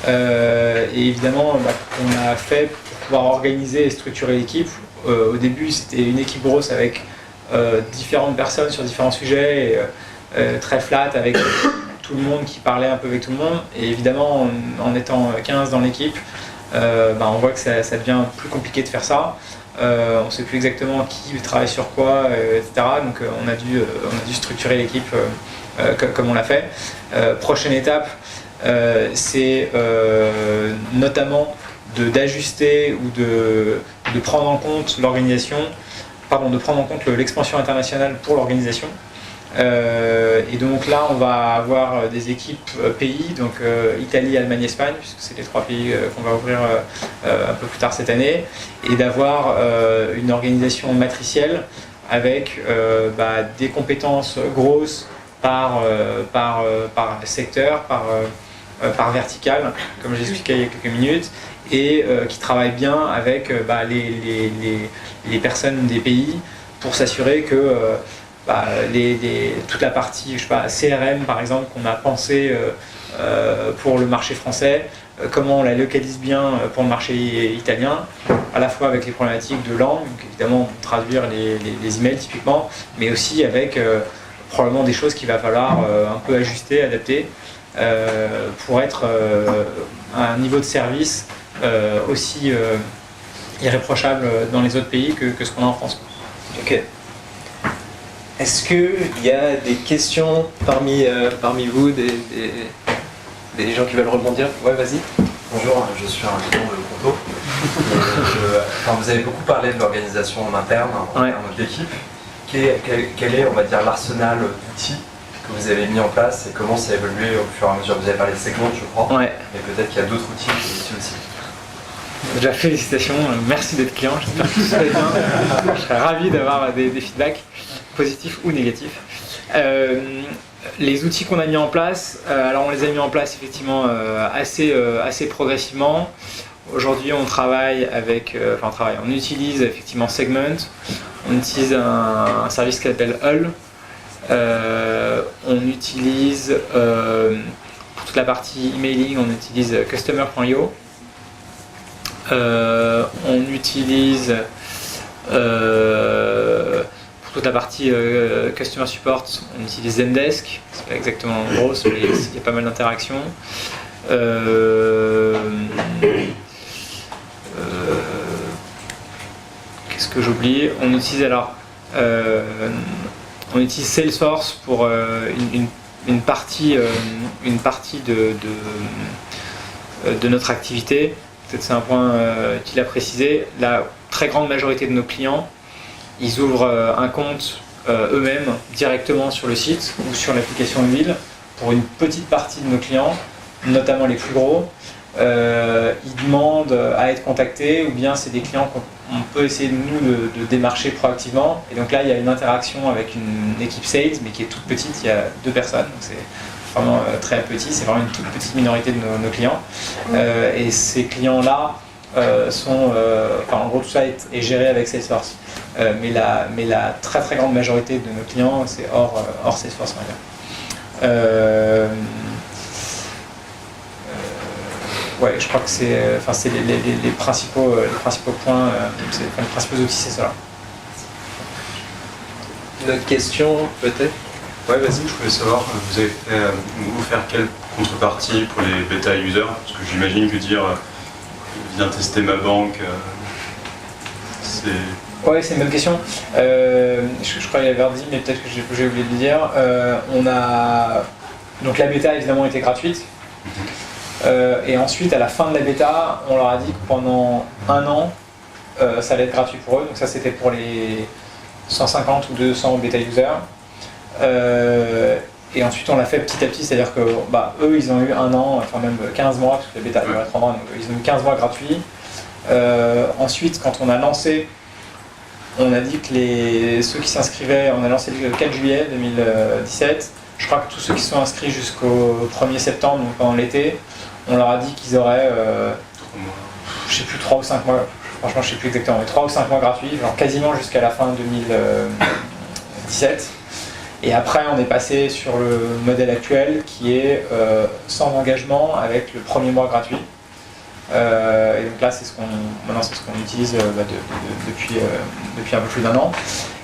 S2: Et évidemment, on a fait pour pouvoir organiser et structurer l'équipe. Au début, c'était une équipe grosse avec différentes personnes sur différents sujets, très flat, avec tout le monde qui parlait un peu avec tout le monde. Et évidemment, en étant 15 dans l'équipe, on voit que ça devient plus compliqué de faire ça. On ne sait plus exactement qui travaille sur quoi, etc. Donc on a dû structurer l'équipe comme on l'a fait. Prochaine étape, c'est notamment d'ajuster ou de prendre en compte l'expansion internationale pour l'organisation. Et donc là, on va avoir des équipes pays, donc Italie, Allemagne, Espagne, puisque c'est les 3 pays qu'on va ouvrir un peu plus tard cette année, et d'avoir une organisation matricielle avec des compétences grosses par secteur, par verticale, comme j'ai expliqué il y a quelques minutes, et qui travaille bien avec les personnes des pays pour s'assurer que toute la partie CRM par exemple qu'on a pensé pour le marché français, comment on la localise bien pour le marché italien, à la fois avec les problématiques de langue, donc évidemment traduire les emails typiquement, mais aussi avec probablement des choses qu'il va falloir un peu ajuster, adapter pour être à un niveau de service aussi irréprochable dans les autres pays que ce qu'on a en France.
S1: Ok. Est-ce qu'il y a des questions parmi vous, des gens qui veulent rebondir? Ouais, vas-y.
S3: Bonjour, je suis un client de Conto. Vous avez beaucoup parlé de l'organisation en interne, en termes d'équipe. Quel est, on va dire, l'arsenal d'outils que vous avez mis en place et comment ça a évolué au fur et à mesure? Vous avez parlé de segments, je crois, mais peut-être qu'il y a d'autres outils qui sont utiles aussi.
S2: Déjà, félicitations, merci d'être client, j'espère que tout ça va bien. Je serais ravi d'avoir des feedbacks positifs ou négatifs. Les outils qu'on a mis en place, alors on les a mis en place effectivement assez progressivement. Aujourd'hui on travaille on utilise effectivement Segment, on utilise un service qui s'appelle Hull, on utilise pour toute la partie emailing, on utilise Customer.io. On utilise pour toute la partie Customer Support, on utilise Zendesk, c'est pas exactement grosse, mais il y a pas mal d'interactions. Qu'est-ce que j'oublie? On utilise Salesforce pour une partie de notre activité. Peut-être c'est un point utile à préciser. La très grande majorité de nos clients, ils ouvrent un compte eux-mêmes directement sur le site ou sur l'application mobile. Pour une petite partie de nos clients, notamment les plus gros, ils demandent à être contactés, ou bien c'est des clients qu'on peut essayer de démarcher proactivement. Et donc là, il y a une interaction avec une équipe sales, mais qui est toute petite, il y a 2 personnes. Donc c'est vraiment très petit, c'est vraiment une toute petite minorité de nos clients. Et ces clients-là en gros tout ça est géré avec Salesforce. Mais la très très grande majorité de nos clients, c'est hors Salesforce. Je crois que c'est les principaux points, les principaux outils, c'est cela.
S1: Une autre question peut-être? Ouais, vas-y.
S4: Je voulais savoir, vous avez offert quelle contrepartie pour les bêta users? Parce que j'imagine que dire viens tester ma banque, c'est...
S2: Ouais, c'est une bonne question. Je crois qu'il avait dit, mais peut-être que j'ai oublié de le dire. Donc la bêta évidemment était gratuite. Et ensuite, à la fin de la bêta, on leur a dit que pendant un an, ça allait être gratuit pour eux. Donc ça, c'était pour les 150 ou 200 bêta users. Et ensuite, on l'a fait petit à petit, c'est-à-dire que eux, ils ont eu un an, enfin même 15 mois, parce que la bêta durait 3 mois, donc ils ont eu 15 mois gratuits. Ensuite, quand on a lancé, on a dit que ceux qui s'inscrivaient, on a lancé le 4 juillet 2017. Je crois que tous ceux qui sont inscrits jusqu'au 1er septembre, donc pendant l'été, on leur a dit qu'ils auraient, je sais plus, 3 ou 5 mois, franchement je sais plus exactement, mais 3 ou 5 mois gratuits, genre quasiment jusqu'à la fin 2017. Et après on est passé sur le modèle actuel qui est sans engagement avec le premier mois gratuit. Et donc là c'est ce qu'on utilise depuis un peu plus d'un an.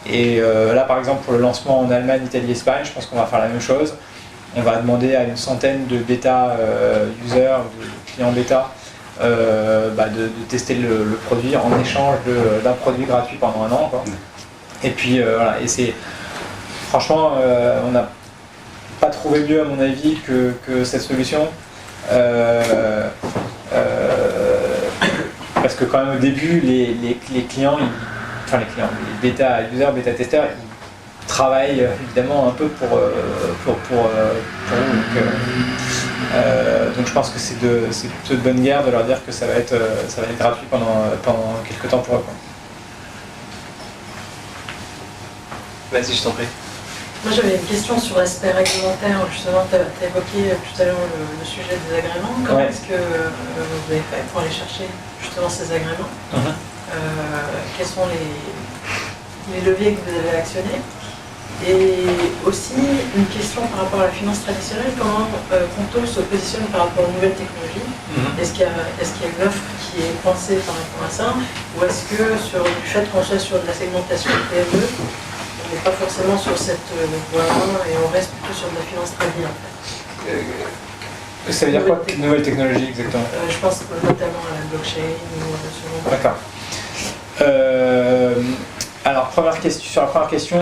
S2: Et là par exemple pour le lancement en Allemagne, Italie, Espagne, je pense qu'on va faire la même chose. On va demander à une centaine de bêta users, de clients bêta, de tester le produit en échange d'un produit gratuit pendant un an, quoi. Et puis voilà, et c'est franchement on n'a pas trouvé mieux à mon avis que cette solution. Parce que quand même au début les clients, les bêta users, bêta testeurs, ils travaillent évidemment un peu pour eux. Donc je pense que c'est plutôt de bonne guerre de leur dire que ça va être gratuit pendant quelques temps pour eux, quoi.
S1: Vas-y, je t'en prie.
S5: Moi j'avais une question sur l'aspect réglementaire, justement tu as évoqué tout à l'heure le sujet des agréments. Comment est-ce que vous avez fait pour aller chercher justement ces agréments? Quels sont les leviers que vous avez actionnés? Et aussi une question par rapport à la finance traditionnelle, comment Conto se positionne par rapport aux nouvelles technologies? Est-ce qu'il y a une offre qui est pensée par rapport à ça? Ou est-ce que du fait qu'on soit sur de la segmentation de PME, on n'est pas forcément sur cette voie-là et on reste plutôt sur de la finance tradie en fait?
S2: Ça veut dire quoi, nouvelle technologie exactement?
S5: Je pense notamment à la blockchain ou ce genre.
S2: D'accord. Alors sur la première question,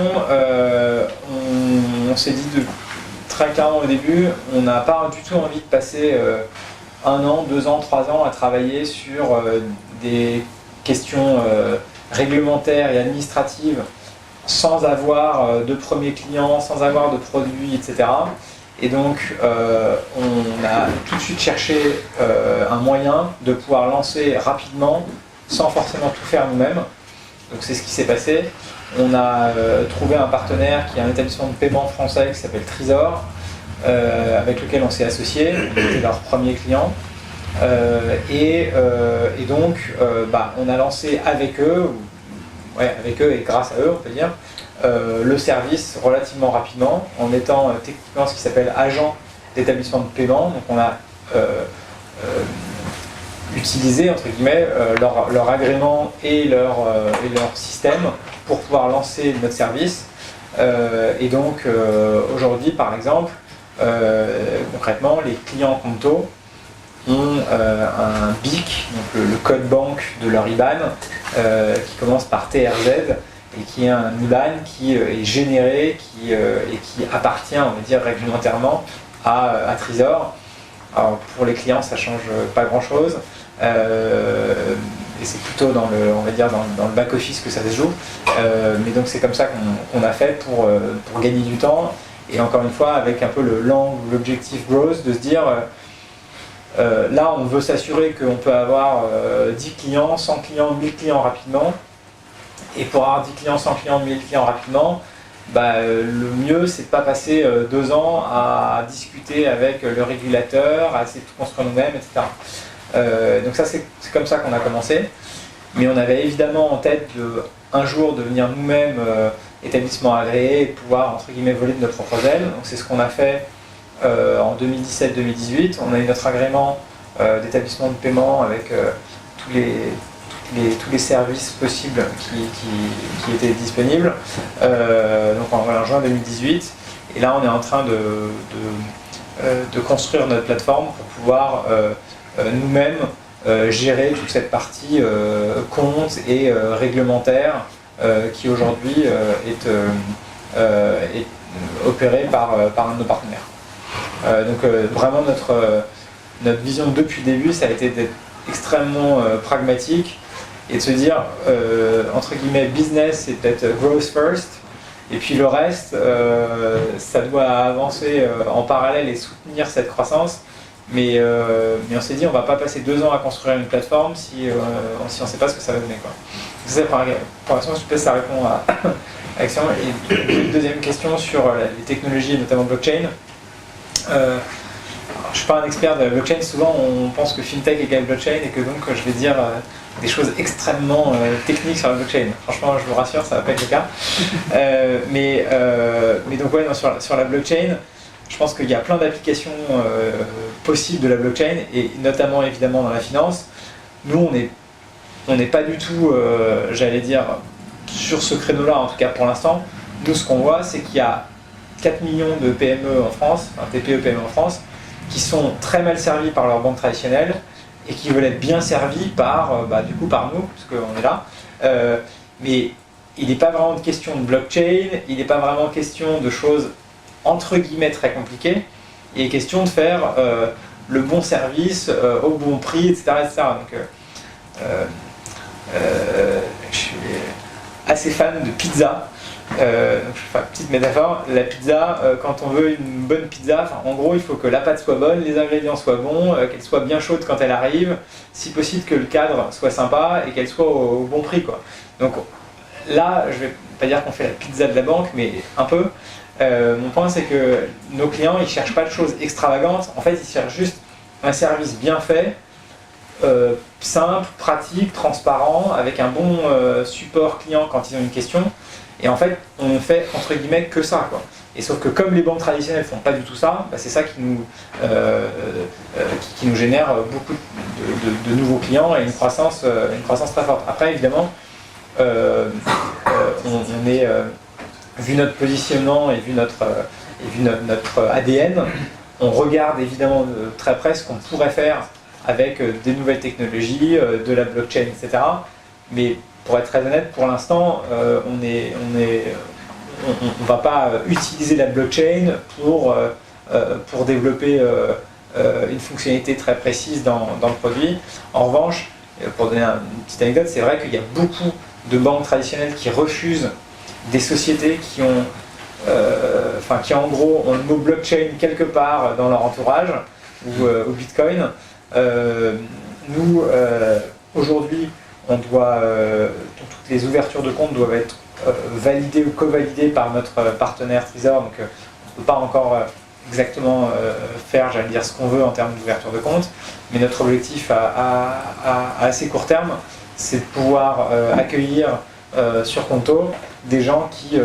S2: on s'est dit très clairement au début, on n'a pas du tout envie de passer 1 an, 2 ans, 3 ans à travailler sur des questions réglementaires et administratives sans avoir de premiers clients, sans avoir de produits, etc. Et donc on a tout de suite cherché un moyen de pouvoir lancer rapidement sans forcément tout faire nous-mêmes. Donc c'est ce qui s'est passé. On a trouvé un partenaire qui est un établissement de paiement français qui s'appelle Trésor, avec lequel on s'est associé, on était leur premier client. Et donc on a lancé avec eux et grâce à eux on peut dire, le service relativement rapidement en étant techniquement ce qui s'appelle agent d'établissement de paiement. Donc on a utiliser entre guillemets leur agrément et leur système pour pouvoir lancer notre service. Et donc aujourd'hui par exemple, concrètement les clients Conto ont un BIC, donc le code banque de leur IBAN qui commence par TRZ et qui est un IBAN qui est généré et qui appartient, on va dire, réglementairement à Trésor. Alors pour les clients ça change pas grand chose. Et c'est plutôt dans le back-office que ça se joue. Mais donc c'est comme ça qu'on a fait pour gagner du temps. Et encore une fois, avec un peu l'objectif growth, de se dire là on veut s'assurer qu'on peut avoir 10 clients, 100 clients, 1000 clients rapidement. Et pour avoir 10 clients, 100 clients, 1000 clients rapidement, le mieux c'est de ne pas passer 2 ans à discuter avec le régulateur, à essayer de tout construire nous-mêmes, etc. Donc ça c'est comme ça qu'on a commencé, mais on avait évidemment en tête un jour devenir nous-mêmes établissement agréé et de pouvoir entre guillemets voler de notre propre aile. Donc c'est ce qu'on a fait en 2017-2018. On a eu notre agrément d'établissement de paiement avec tous les services possibles qui étaient disponibles. Donc en juin 2018. Et là, on est en train de construire notre plateforme pour pouvoir nous-mêmes gérer toute cette partie compte et réglementaire qui aujourd'hui est opérée par un de nos partenaires. Donc vraiment notre vision depuis le début, ça a été d'être extrêmement pragmatique et de se dire, entre guillemets, business, c'est peut-être growth first, et puis le reste, ça doit avancer en parallèle et soutenir cette croissance. Mais on s'est dit, on va pas passer 2 ans à construire une plateforme si on ne sait pas ce que ça va donner, quoi. C'est pour l'instant, je pense que ça répond à l'action. Et une deuxième question sur les technologies, notamment blockchain. Je ne suis pas un expert de la blockchain. Souvent, on pense que fintech égale blockchain et que donc je vais dire des choses extrêmement techniques sur la blockchain. Franchement, je vous rassure, ça ne va pas être le cas. Mais donc, ouais, non, sur la blockchain, je pense qu'il y a plein d'applications possibles de la blockchain, et notamment évidemment dans la finance. Nous, on n'est pas du tout, j'allais dire, sur ce créneau-là, en tout cas pour l'instant. Nous, ce qu'on voit, c'est qu'il y a 4 millions de PME en France, enfin TPE-PME en France, qui sont très mal servis par leurs banques traditionnelles et qui veulent être bien servis par nous, parce qu'on est là. Mais il n'est pas vraiment de question de blockchain, il n'est pas vraiment question de choses entre guillemets très compliquées. Il est question de faire le bon service au bon prix, etc. Donc, je suis assez fan de pizza. Petite métaphore, la pizza, quand on veut une bonne pizza, en gros il faut que la pâte soit bonne, les ingrédients soient bons, qu'elle soit bien chaude quand elle arrive, si possible que le cadre soit sympa et qu'elle soit au bon prix, quoi. Donc là, je vais pas dire qu'on fait la pizza de la banque, mais un peu. Mon point, c'est que nos clients, ils cherchent pas de choses extravagantes, en fait ils cherchent juste un service bien fait, simple, pratique, transparent, avec un bon support client quand ils ont une question. Et en fait, on ne fait entre guillemets que ça, quoi. Et sauf que comme les banques traditionnelles font pas du tout ça, c'est ça qui nous génère beaucoup de nouveaux clients et une croissance très forte. Après, évidemment, on est vu notre positionnement et vu notre ADN, on regarde évidemment de très près ce qu'on pourrait faire avec des nouvelles technologies, de la blockchain, etc. Mais pour être très honnête, pour l'instant, on ne va pas utiliser la blockchain pour développer une fonctionnalité très précise dans le produit. En revanche, pour donner une petite anecdote, c'est vrai qu'il y a beaucoup de banques traditionnelles qui refusent des sociétés qui en gros ont le mot blockchain quelque part dans leur entourage ou Bitcoin. Nous, aujourd'hui, toutes les ouvertures de compte doivent être validées ou co-validées par notre partenaire Trésor, donc on ne peut pas encore exactement faire, j'allais dire, ce qu'on veut en termes d'ouverture de compte, mais notre objectif à assez court terme, c'est de pouvoir accueillir sur Conto des gens qui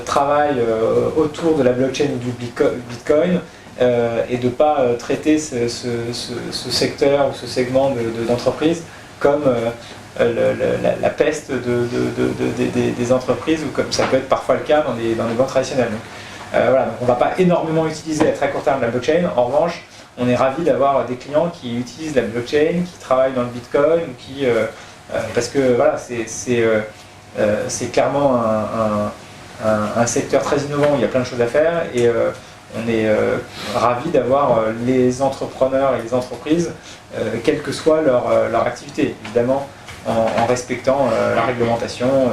S2: travaillent autour de la blockchain ou du Bitcoin, et de ne pas traiter ce secteur ou ce segment d'entreprise comme la peste des entreprises, ou comme ça peut être parfois le cas dans les banques traditionnelles. Donc, voilà, donc on ne va pas énormément utiliser à très court terme la blockchain. En revanche, on est ravi d'avoir des clients qui utilisent la blockchain, qui travaillent dans le Bitcoin, parce que voilà, c'est clairement un secteur très innovant où il y a plein de choses à faire, et on est ravi d'avoir les entrepreneurs et les entreprises, quelle que soit leur activité, évidemment en respectant la réglementation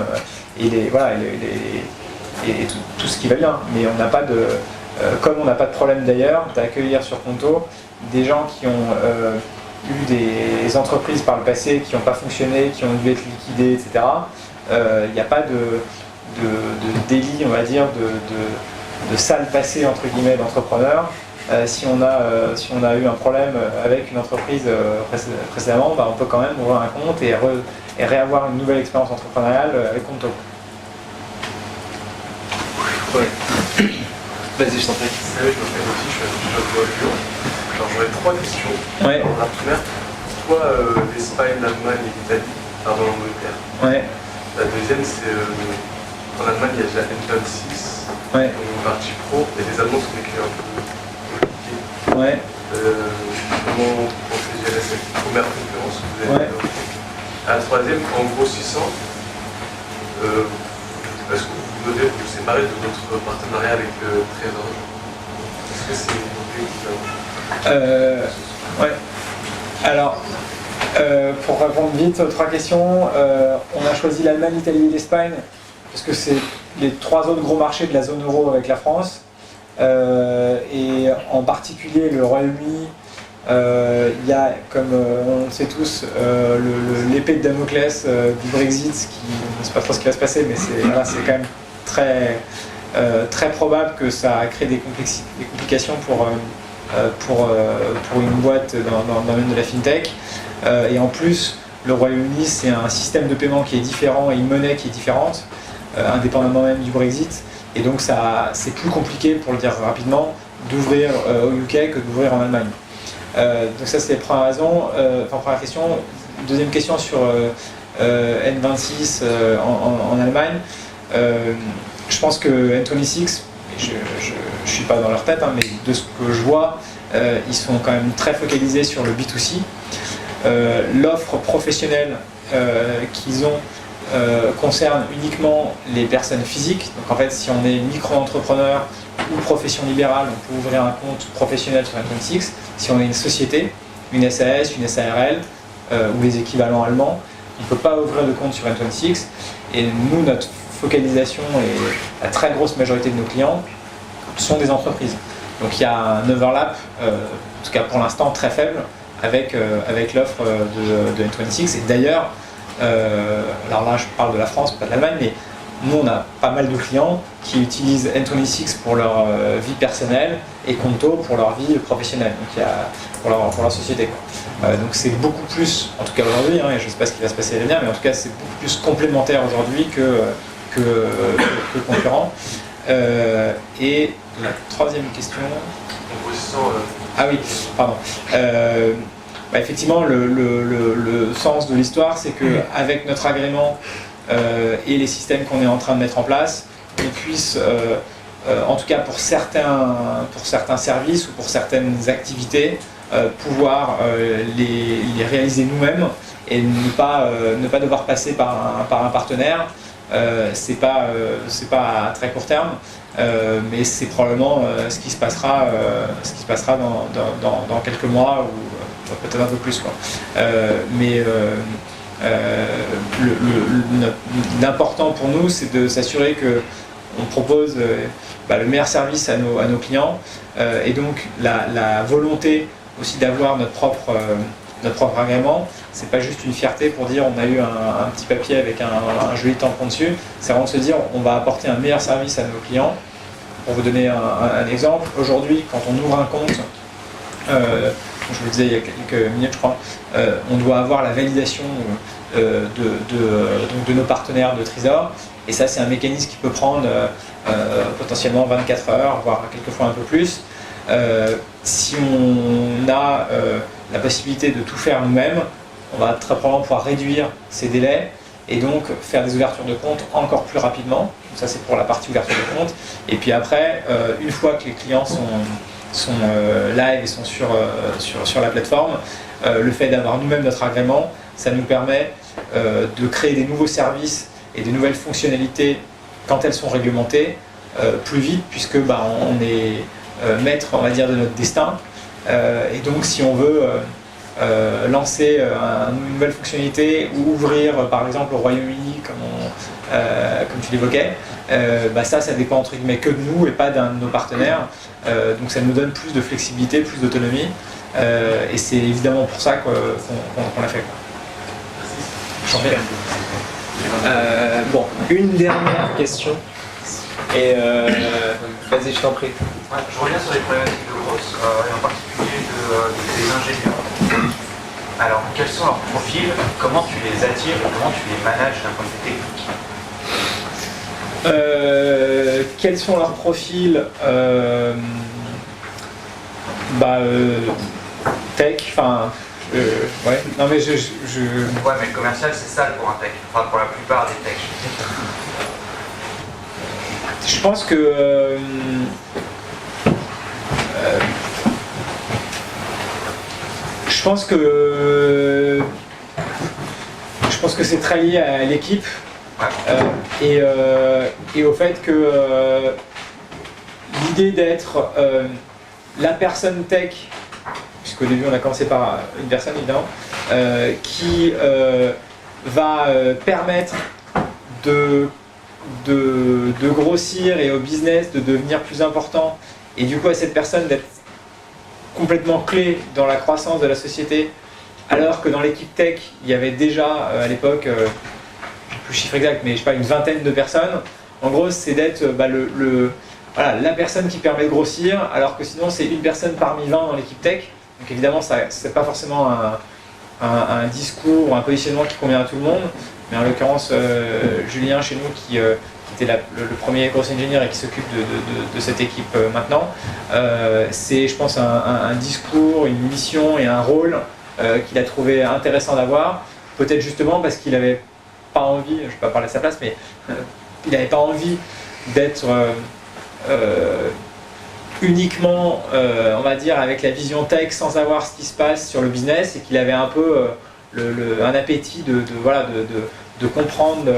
S2: et tout ce qui va bien. Mais on n'a pas comme on n'a pas de problème d'ailleurs d'accueillir sur Conto des gens qui ont eu des entreprises par le passé qui n'ont pas fonctionné, qui ont dû être liquidées, etc. Il n'y a pas de délit, on va dire, de sale passé entre guillemets d'entrepreneur. Si on a eu un problème avec une entreprise précédemment, on peut quand même ouvrir un compte et réavoir une nouvelle expérience entrepreneuriale avec Conto.
S3: Ouais. Vas-y, je t'en prie.
S6: Salut, je m'appelle aussi, je suis à Lyon. Alors j'aurais 3 questions.
S2: Ouais.
S6: La première, pourquoi l'Espagne, l'Allemagne et l'Italie avant l'Angleterre?
S2: Ouais.
S6: La deuxième, c'est en Allemagne, il y a déjà N26.
S2: Ouais.
S6: Donc une partie pro, et les annonces sont écrites un peu compliquées.
S2: Ouais.
S6: Comment vous pensez gérer cette première concurrence que vous avez? La troisième, en grossissant, est-ce que vous devez vous séparer de votre partenariat avec Trésor? Est-ce que c'est une idée que vous avez?
S2: Ouais. Alors, pour répondre vite aux 3 questions, on a choisi l'Allemagne, l'Italie et l'Espagne parce que c'est les 3 autres gros marchés de la zone euro avec la France. Et en particulier le Royaume-Uni, il y a, comme on le sait tous, l'épée de Damoclès du Brexit, on ne sait pas trop ce qui va se passer, mais c'est quand même très probable que ça crée des complications pour une boîte dans le domaine de la fintech. Et en plus, le Royaume-Uni, c'est un système de paiement qui est différent et une monnaie qui est différente, indépendamment même du Brexit. Et donc c'est plus compliqué, pour le dire rapidement, d'ouvrir au UK que d'ouvrir en Allemagne. Donc ça c'est la première raison, première question. Deuxième question sur N26 en Allemagne. Je pense que N26, je ne suis pas dans leur tête, hein, mais de ce que je vois, ils sont quand même très focalisés sur le B2C. L'offre professionnelle qu'ils ont concerne uniquement les personnes physiques. Donc en fait, si on est micro-entrepreneur ou profession libérale, on peut ouvrir un compte professionnel sur N26. Si on est une société, une SAS, une SARL ou les équivalents allemands, on ne peut pas ouvrir de compte sur N26. Et nous, notre focalisation et la très grosse majorité de nos clients sont des entreprises. Donc il y a un overlap, en tout cas pour l'instant très faible, avec l'offre de N26. Et d'ailleurs, alors là je parle de la France, pas de l'Allemagne, mais nous on a pas mal de clients qui utilisent N26 pour leur vie personnelle et Conto pour leur vie professionnelle, donc il y a, pour leur société, quoi. Donc c'est beaucoup plus, en tout cas aujourd'hui, hein, et je ne sais pas ce qui va se passer à l'avenir, mais en tout cas c'est beaucoup plus complémentaire aujourd'hui que concurrent. Et la troisième question. Ah oui, pardon. Effectivement, le sens de l'histoire, c'est qu'avec notre agrément et les systèmes qu'on est en train de mettre en place, on puisse, en tout cas pour certains services ou pour certaines activités, pouvoir les réaliser nous-mêmes et ne pas devoir passer par un partenaire. C'est pas à très court terme, mais c'est probablement ce qui se passera dans quelques mois ou peut-être un peu plus, quoi. L'important pour nous, c'est de s'assurer qu'on propose le meilleur service à nos clients, et donc la volonté aussi d'avoir notre propre agrément, c'est pas juste une fierté pour dire on a eu un petit papier avec un joli tampon dessus, c'est vraiment de se dire on va apporter un meilleur service à nos clients. Pour vous donner un exemple, aujourd'hui quand on ouvre un compte, je vous le disais il y a quelques minutes je crois, on doit avoir la validation de nos partenaires de Trésor, et ça c'est un mécanisme qui peut prendre potentiellement 24 heures, voire quelquefois un peu plus. Si on a la possibilité de tout faire nous-mêmes, on va très probablement pouvoir réduire ces délais et donc faire des ouvertures de compte encore plus rapidement. Donc ça c'est pour la partie ouverture de compte. Et puis après, une fois que les clients sont live et sont sur la plateforme, le fait d'avoir nous-mêmes notre agrément, ça nous permet de créer des nouveaux services et des nouvelles fonctionnalités quand elles sont réglementées plus vite, puisque on est maître, on va dire, de notre destin. Et donc si on veut lancer une nouvelle fonctionnalité ou ouvrir par exemple au Royaume-Uni comme tu l'évoquais, ça dépend entre guillemets que de nous et pas d'un de nos partenaires. Donc ça nous donne plus de flexibilité, plus d'autonomie, et c'est évidemment pour ça qu'on l'a fait.
S1: Bon, une dernière question. Et vas-y, je t'en prie.
S7: Ouais, je reviens sur les problématiques de growth, et en particulier des ingénieurs. Alors, quels sont leurs profils, comment tu les attires et comment tu les manages d'un point de vue technique?
S2: Quels sont leurs profils? Tech, enfin... ouais, non mais
S7: Ouais, mais le commercial, c'est sale pour un tech, enfin pour la plupart des techs.
S2: Je pense que c'est très lié à l'équipe et au fait que l'idée d'être la personne tech, puisqu'au début on a commencé par une personne évidemment, qui va permettre de grossir et au business de devenir plus important, et du coup à cette personne d'être complètement clé dans la croissance de la société, alors que dans l'équipe tech il y avait déjà à l'époque, je n'ai plus le chiffre exact, mais je sais pas, une vingtaine de personnes. En gros c'est d'être voilà, la personne qui permet de grossir, alors que sinon c'est une personne parmi 20 dans l'équipe tech. Donc évidemment c'est pas forcément un discours ou un positionnement qui convient à tout le monde, mais en l'occurrence Julien chez nous qui était le premier gross engineer et qui s'occupe de cette équipe maintenant, c'est je pense un discours, une mission et un rôle qu'il a trouvé intéressant d'avoir, peut-être justement parce qu'il n'avait pas envie, je ne vais pas parler de sa place, mais il n'avait pas envie d'être uniquement, on va dire, avec la vision tech sans avoir ce qui se passe sur le business, et qu'il avait un peu un appétit de comprendre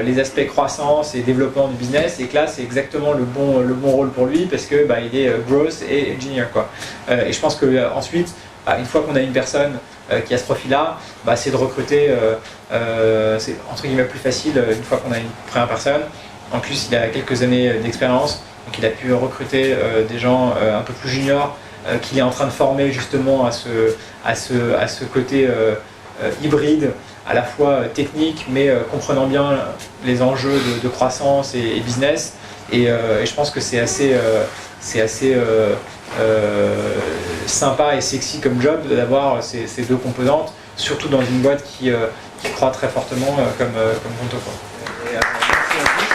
S2: les aspects croissance et développement du business, et que là c'est exactement le bon rôle pour lui, parce que il est growth et engineer quoi. Et je pense que ensuite, une fois qu'on a une personne qui a ce profil-là, c'est de recruter, c'est entre guillemets plus facile une fois qu'on a une première personne. En plus, il a quelques années d'expérience, donc il a pu recruter des gens un peu plus juniors qu'il est en train de former justement à ce côté hybride, à la fois technique, mais comprenant bien les enjeux de croissance et business. Et je pense que c'est assez sympa et sexy comme job d'avoir ces deux composantes, surtout dans une boîte qui croît très fortement comme Conto. Merci à vous.